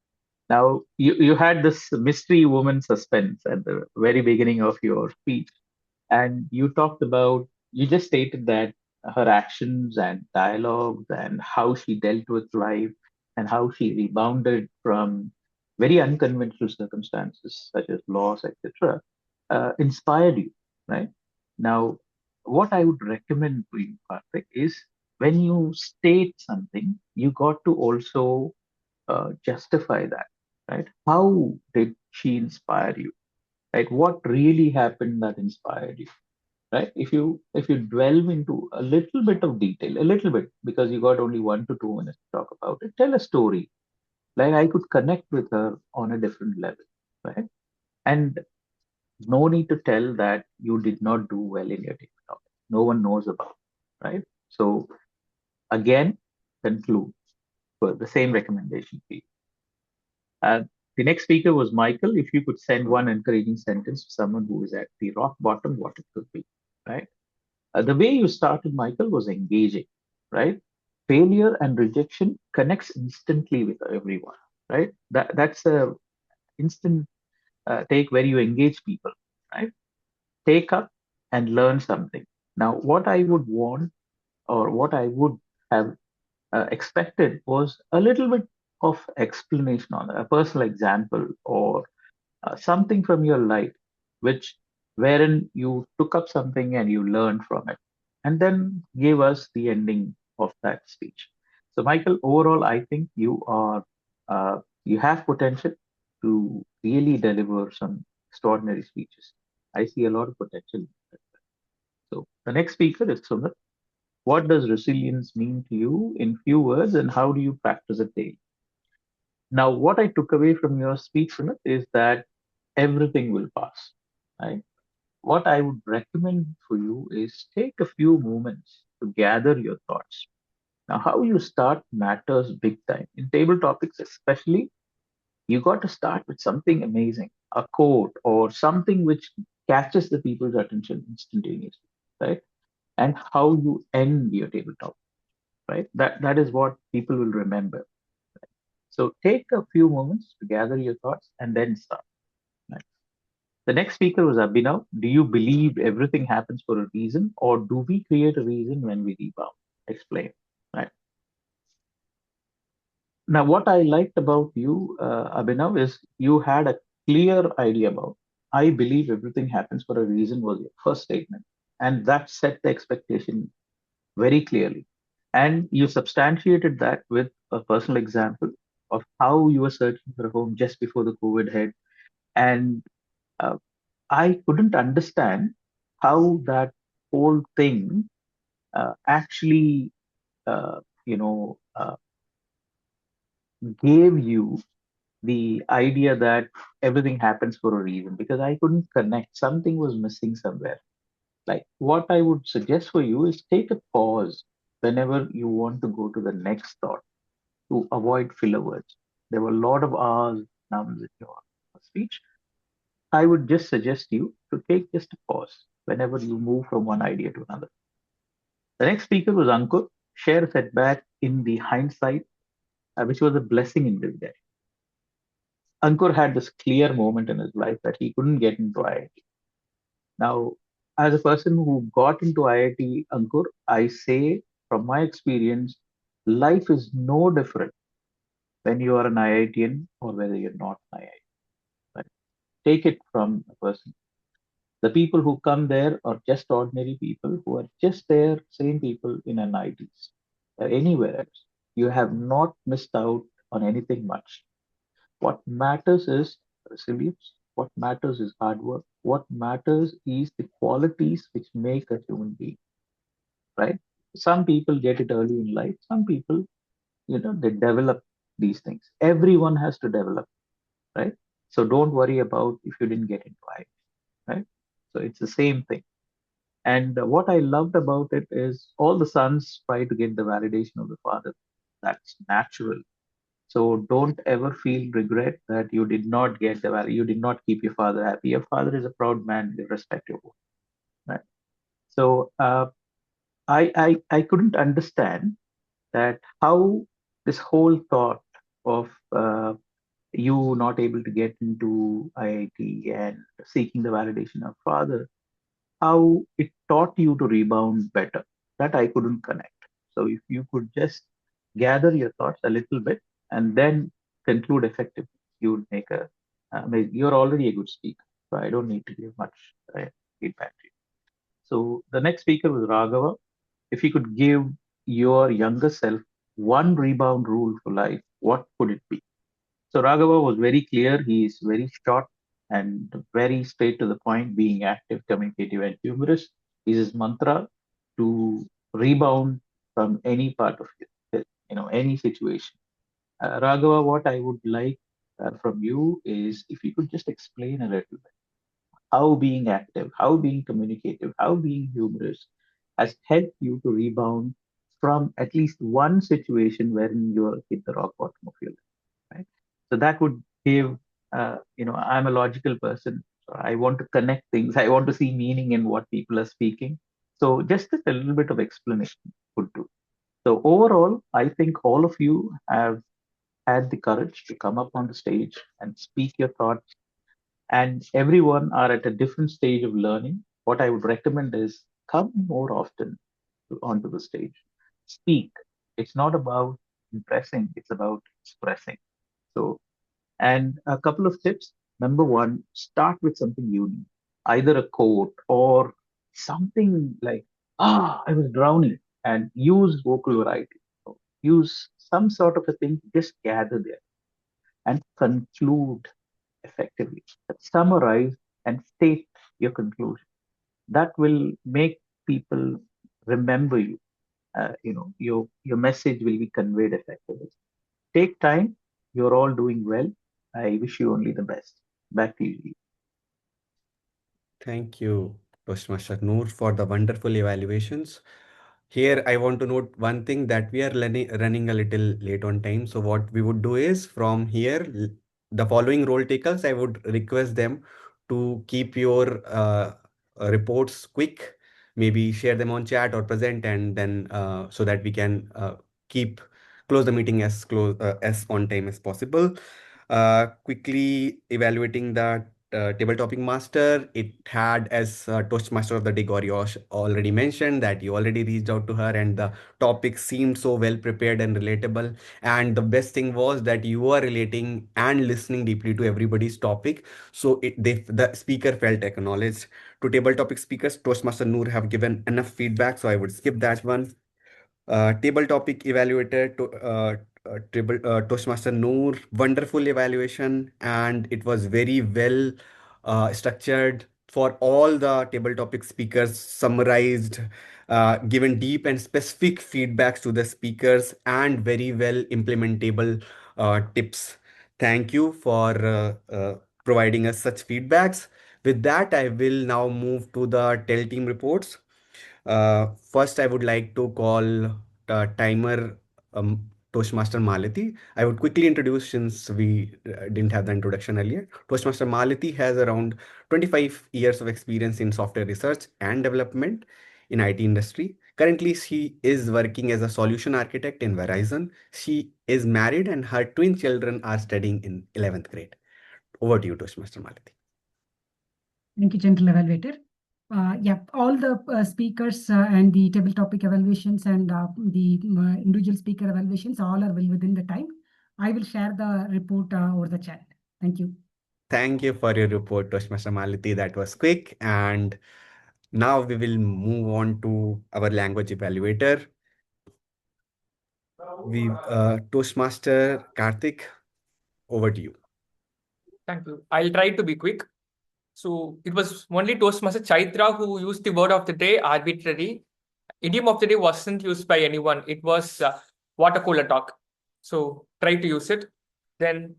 Now, you had this mystery woman suspense at the very beginning of your speech, and you just stated that her actions and dialogues and how she dealt with life and how she rebounded from very unconventional circumstances such as loss, etc., inspired you, right? Now, what I would recommend for you, Karthik, is when you state something, you got to also justify that, right? How did she inspire you? Right? What really happened that inspired you? Right? If you delve into a little bit of detail, a little bit, because you got only 1 to 2 minutes to talk about it, tell a story. Like I could connect with her on a different level, right? And no need to tell that you did not do well in your TikTok. No one knows about, right? So again, conclude for the same recommendation for you. Uh, the next speaker was Michael. If you could send one encouraging sentence to someone who is at the rock bottom, what it could be, right? The way you started, Michael, was engaging. right? Failure and rejection connects instantly with everyone, right? That's a instant take where you engage people, right? Take up and learn something. Now, what I would want or what I would have expected was a little bit of explanation on a personal example or something from your life, which wherein you took up something and you learned from it, and then gave us the ending of that speech. So, Michael, overall, I think you have potential to really deliver some extraordinary speeches. I see a lot of potential. So, the next speaker is Sumit. What does resilience mean to you in few words, and how do you practice it daily? Now, what I took away from your speech, Sumit, is that everything will pass. Right? What I would recommend for you is take a few moments to gather your thoughts. Now, how you start matters big time. In table topics, especially, you got to start with something amazing, a quote or something which catches the people's attention instantaneously, right? And how you end your table topic, right? That is what people will remember. So take a few moments to gather your thoughts and then start. Right? The next speaker was Abhinav. Do you believe everything happens for a reason, or do we create a reason when we rebound? Explain. Right. Now, what I liked about you, Abhinav, is you had a clear idea about. I believe everything happens for a reason was your first statement, and that set the expectation very clearly. And you substantiated that with a personal example of how you were searching for a home just before the COVID hit, and uh, I couldn't understand how that whole thing actually, uh, you know, uh, gave you the idea that everything happens for a reason because I couldn't connect. Something was missing somewhere. Like what I would suggest for you is take a pause whenever you want to go to the next thought to avoid filler words. There were a lot of ahs, nums in your speech. I would just suggest you to take just a pause whenever you move from one idea to another. The next speaker was Ankur. Share a setback in the hindsight, which was a blessing in disguise. Ankur had this clear moment in his life that he couldn't get into IIT. Now, as a person who got into IIT, Ankur, I say from my experience, life is no different when you are an IITian or whether you're not an IIT. Right? Take it from a person. The people who come there are just ordinary people who are just there, same people in an IITs or anywhere else. You have not missed out on anything much. What matters is resilience. What matters is hard work. What matters is the qualities which make a human being, right? Some people get it early in life. Some people, they develop these things. Everyone has to develop, right? So don't worry about if you didn't get into it, right? So it's the same thing. And what I loved about it is all the sons try to get the validation of the father. That's natural. So don't ever feel regret that you did not get the value, you did not keep your father happy. Your father is a proud man, irrespective of right. So I couldn't understand that how this whole thought of you not able to get into IIT and seeking the validation of father, how it taught you to rebound better. That I couldn't connect. So if you could just gather your thoughts a little bit and then conclude effectively, you would make you're already a good speaker. So I don't need to give much feedback to you. So the next speaker was Raghava. If you could give your younger self one rebound rule for life, what could it be? So Raghava was very clear. He is very short and very straight to the point, being active, communicative, and humorous is his mantra to rebound from any part of it, any situation. Raghava, what I would like from you is if you could just explain a little bit how being active, how being communicative, how being humorous has helped you to rebound from at least one situation wherein you are hit the rock bottom of your life, right? So that would give, I'm a logical person. So I want to connect things. I want to see meaning in what people are speaking. So just a little bit of explanation would do. So overall, I think all of you have had the courage to come up on the stage and speak your thoughts, and everyone are at a different stage of learning. What I would recommend is come more often onto the stage. Speak. It's not about impressing, it's about expressing. So, and a couple of tips. Number one, start with something unique, either a quote or something like, I was drowning, and use vocal variety. So use some sort of a thing, just gather there and conclude effectively. Summarize and state your conclusion. That will make people remember you. Your message will be conveyed effectively. Take time. You're all doing well. I wish you only the best. Back to you. Thank you, Toastmaster Noor, for the wonderful evaluations. Here, I want to note one thing that we are running a little late on time. So what we would do is from here, the following role takers, I would request them to keep your reports quick, maybe share them on chat or present, and then so that we can keep close the meeting as on time as possible. Quickly evaluating the table topic master, it had as Toastmaster of the day, Gauri already mentioned that you already reached out to her and the topic seemed so well prepared and relatable. And the best thing was that you are relating and listening deeply to everybody's topic. So the speaker felt acknowledged. To table topic speakers, Toastmaster Noor have given enough feedback, so I would skip that one. Table topic evaluator to Toastmaster Noor, wonderful evaluation, and it was very well structured for all the table topic speakers, summarized, given deep and specific feedbacks to the speakers, and very well implementable tips. Thank you for providing us such feedbacks. With that, I will now move to the tell team reports. First, I would like to call timer Toastmaster Malati. I would quickly introduce since we didn't have the introduction earlier. Toastmaster Malati has around 25 years of experience in software research and development in IT industry. Currently, she is working as a solution architect in Verizon. She is married and her twin children are studying in 11th grade. Over to you, Toastmaster Malati. Thank you, gentle evaluator. Yeah, all the speakers and the table topic evaluations and the individual speaker evaluations all are well within the time. I will share the report over the chat. Thank you. Thank you for your report, Toastmaster Malati. That was quick. And now we will move on to our language evaluator. Toastmaster Karthik, over to you. Thank you. I'll try to be quick. So it was only Toastmaster Chaitra who used the word of the day, arbitrary. Idiom of the day wasn't used by anyone. It was water cooler talk. So try to use it. Then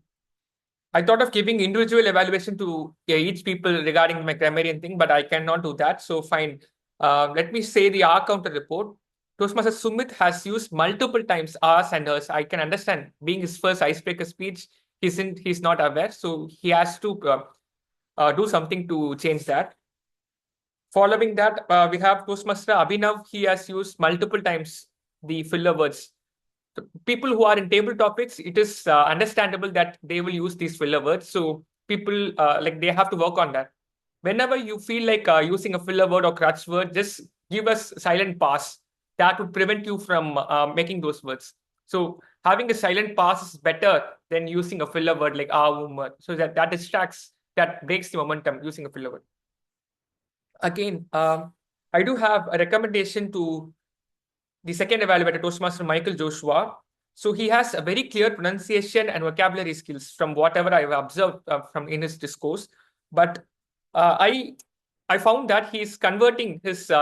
I thought of giving individual evaluation to each people regarding my grammarian thing, but I cannot do that. So fine. Let me say the R counter report. Toastmaster Sumit has used multiple times R's and R's. I can understand. Being his first icebreaker speech, he's not aware. So he has to do something to change that. Following that, we have Toastmaster Abhinav. He has used multiple times the filler words. People who are in table topics, it is understandable that they will use these filler words. So people they have to work on that. Whenever you feel like using a filler word or crutch word, just give us silent pass. That would prevent you from making those words. So having a silent pass is better than using a filler word like word. So that distracts, that breaks the momentum using a filler word. Again, I do have a recommendation to the second evaluator, Toastmaster Michael Joshua. So he has a very clear pronunciation and vocabulary skills from whatever I've observed from in his discourse. But I found that he's converting his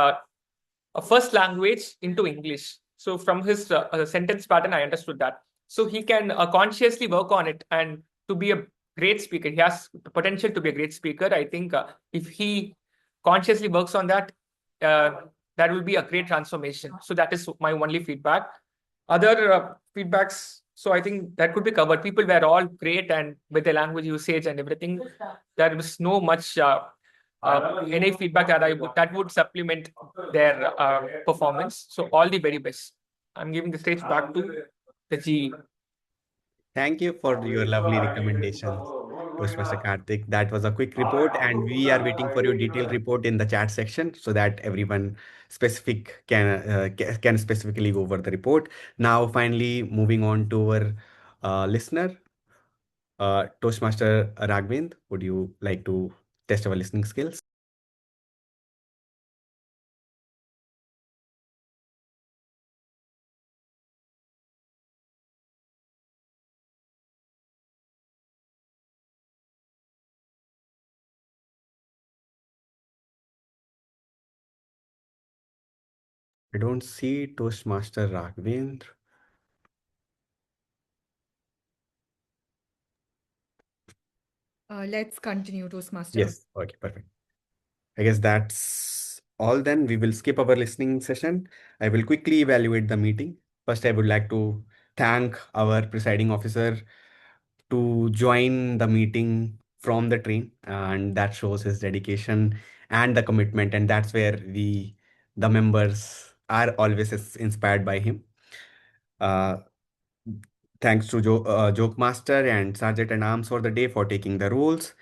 first language into English. So from his sentence pattern, I understood that. So he can consciously work on it and to be a great speaker. He has potential to be a great speaker. I think if he consciously works on that, that will be a great transformation. So that is my only feedback. Other feedbacks, so I think that could be covered. People were all great and with the language usage and everything, there was no much any feedback that would supplement their performance. So all the very best. I'm giving the stage back to the G. Thank you for your lovely recommendations, Toastmaster Karthik. That was a quick report, and we are waiting for your detailed report in the chat section so that everyone specific can specifically go over the report. Now, finally, moving on to our listener, Toastmaster Ragvind. Would you like to test our listening skills? I don't see Toastmaster Raghavendra. Let's continue, Toastmaster. Yes. Okay, perfect. I guess that's all then. We will skip our listening session. I will quickly evaluate the meeting. First, I would like to thank our presiding officer to join the meeting from the train, and that shows his dedication and the commitment. And that's where the members, are always inspired by him. Uh, Thanks to Joke Master and Sergeant and Arms for the day for taking the roles.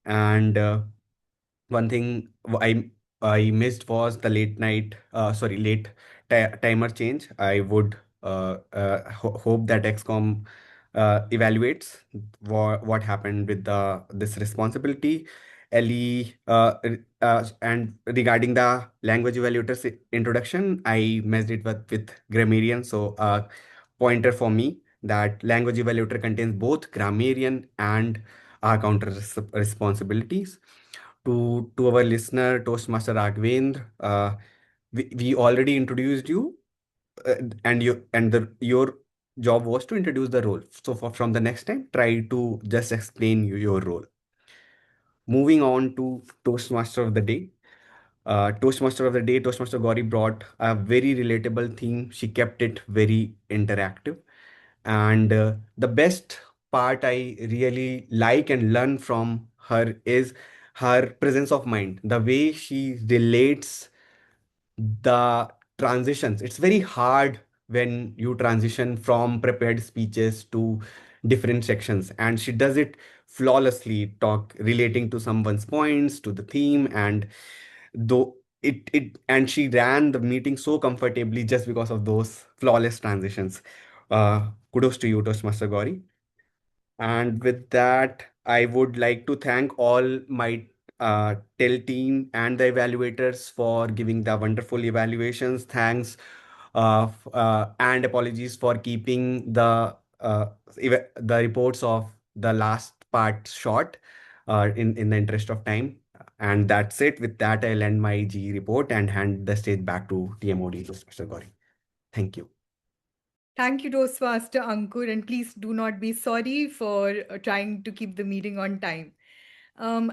And one thing I missed was the late timer change. I would hope that XCOM evaluates what happened with this responsibility. Ellie, and regarding the language evaluator's introduction, I messed it with grammarian. So pointer for me that language evaluator contains both grammarian and counter responsibilities. To our listener, Toastmaster Raghavendra, we already introduced you, your job was to introduce the role. So from the next time, try to just explain your role. Moving on to Toastmaster of the Day. Toastmaster of the Day, Toastmaster Gauri brought a very relatable theme. She kept it very interactive. And the best part I really like and learn from her is her presence of mind, the way she relates the transitions. It's very hard when you transition from prepared speeches to different sections, and she does it flawlessly, talk relating to someone's points to the theme. And though and she ran the meeting so comfortably just because of those flawless transitions. Kudos to you, Toastmaster Gauri. And with that, I would like to thank all my TEL team and the evaluators for giving the wonderful evaluations. Thanks and apologies for keeping the reports of the last part short in the interest of time. And that's it. With that, I'll end my G report and hand the stage back to TMOD to Mr. Gauri. Thank you. Thank you, Toastmaster Ankur, and please do not be sorry for trying to keep the meeting on time.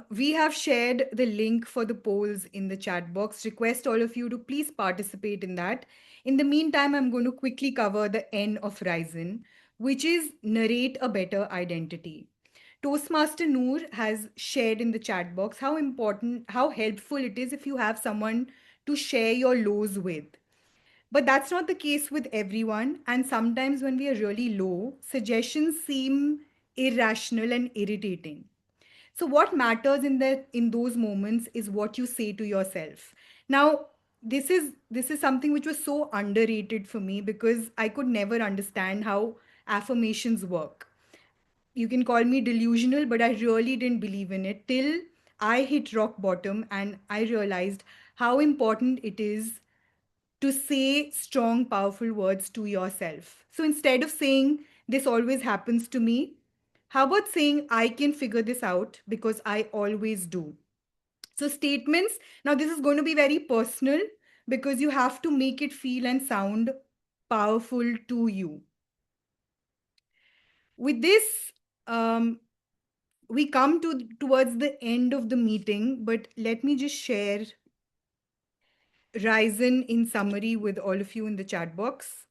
We have shared the link for the polls in the chat box. Request all of you to please participate in that. In the meantime, I'm going to quickly cover the N of Ryzen, which is narrate a better identity. Toastmaster Noor has shared in the chat box how helpful it is if you have someone to share your lows with. But that's not the case with everyone. And sometimes when we are really low, suggestions seem irrational and irritating. So what matters in those moments is what you say to yourself. Now, this is something which was so underrated for me because I could never understand how affirmations work. You can call me delusional, but I really didn't believe in it till I hit rock bottom and I realized how important it is to say strong, powerful words to yourself. So instead of saying, this always happens to me, how about saying, I can figure this out because I always do? So, statements, now this is going to be very personal because you have to make it feel and sound powerful to you. With this, we come towards the end of the meeting, but let me just share Ryzen in summary with all of you in the chat box.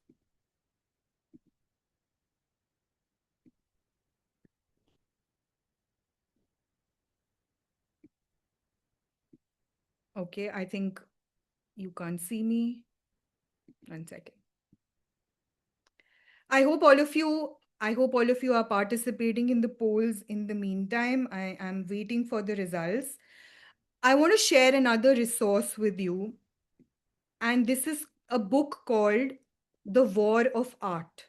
Okay, I think you can't see me. 1 second. I hope all of you are participating in the polls. In the meantime, I am waiting for the results. I want to share another resource with you, and this is a book called The War of Art.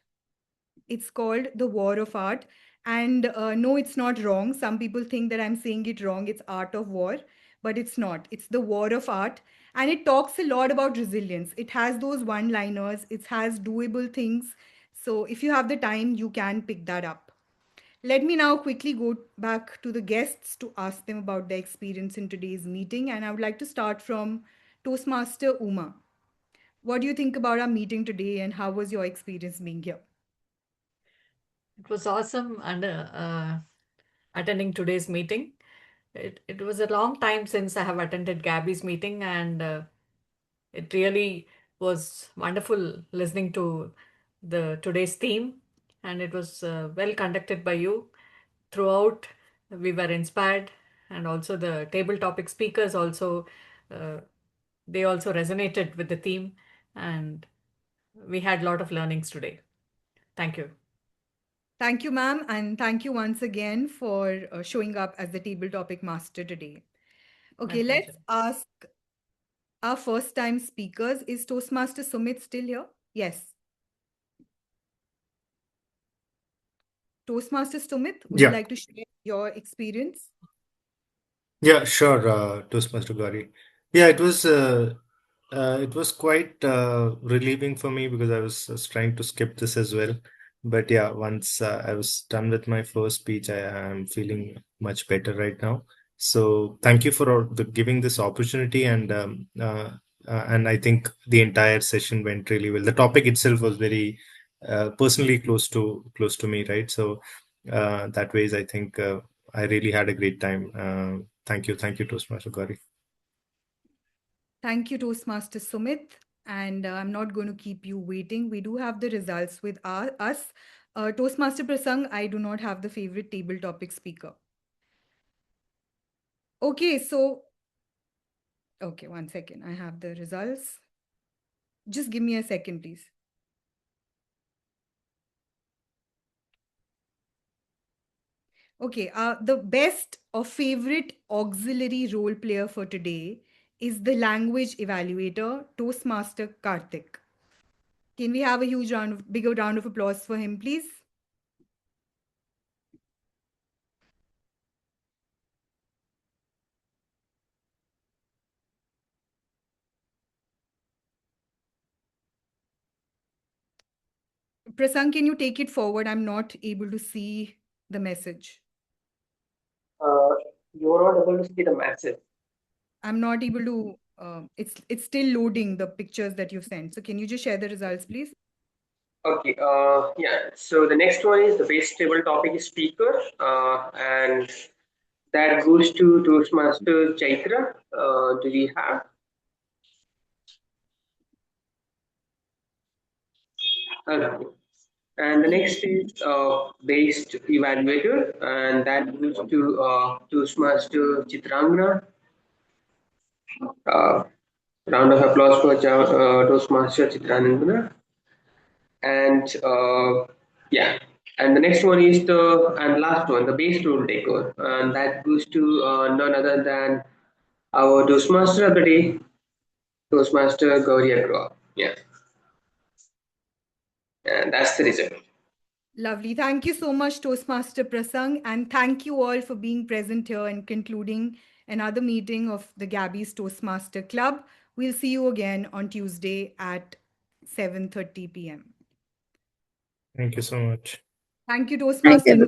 It's called The War of Art. And no, it's not wrong. Some people think that I'm saying it wrong. It's Art of War, but it's not. It's The War of Art. And it talks a lot about resilience. It has those one liners, it has doable things. So if you have the time, you can pick that up. Let me now quickly go back to the guests to ask them about their experience in today's meeting. And I would like to start from Toastmaster Uma. What do you think about our meeting today, and how was your experience being here? It was awesome and attending today's meeting. It was a long time since I have attended Gabby's meeting, and it really was wonderful listening to the today's theme, and it was well conducted by you. Throughout, we were inspired, and also the table topic speakers also they also resonated with the theme, and we had a lot of learnings today. Thank you. Thank you, ma'am, and thank you once again for showing up as the table topic master today. Okay, My let's pleasure. ask our first time speakers. Is Toastmaster Sumit still here? Yes. Toastmaster Sumit, would you Yeah, like to share your experience? yeah, sure, Toastmaster Gauri. Yeah, it was quite relieving for me because I was trying to skip this as well. But yeah, once I was done with my first speech, I am feeling much better right now. So thank you for giving this opportunity, and I think the entire session went really well. The topic itself was very personally close to me, right? So that ways, I think I really had a great time. Thank you, Toastmaster Gauri. Thank you, Toastmaster Sumit. And I'm not going to keep you waiting. We do have the results with us. Toastmaster Prasang, I do not have the favorite table topic speaker. Okay, so, okay, 1 second. I have the results. Just give me a second, please. Okay, the best or favorite auxiliary role player for today is the language evaluator, Toastmaster Karthik. Can we have a bigger round of applause for him, please? Prasang, can you take it forward? I'm not able to see the message. You're not able to see the message. I'm not able to. It's still loading the pictures that you've sent. So can you just share the results, please? Okay, yeah. So the next one is the base table topic speaker, and that goes to Toastmaster Chaitra. Do we have? Okay. And the next is based evaluator, and that goes to Toastmaster Chitrangana. Uh, Round of applause for Toastmaster Chitrangana. And yeah, and the next one is the and last one, the base rule taker, and that goes to none other than our Toastmaster of the day, Toastmaster Gauri Agrawal. Yeah, and that's the result. Lovely. Thank you so much, Toastmaster Prasang, and thank you all for being present here and concluding another meeting of the Gabbys Toastmaster Club. We'll see you again on Tuesday at 7:30 p.m. Thank you so much. Thank you, Toastmaster.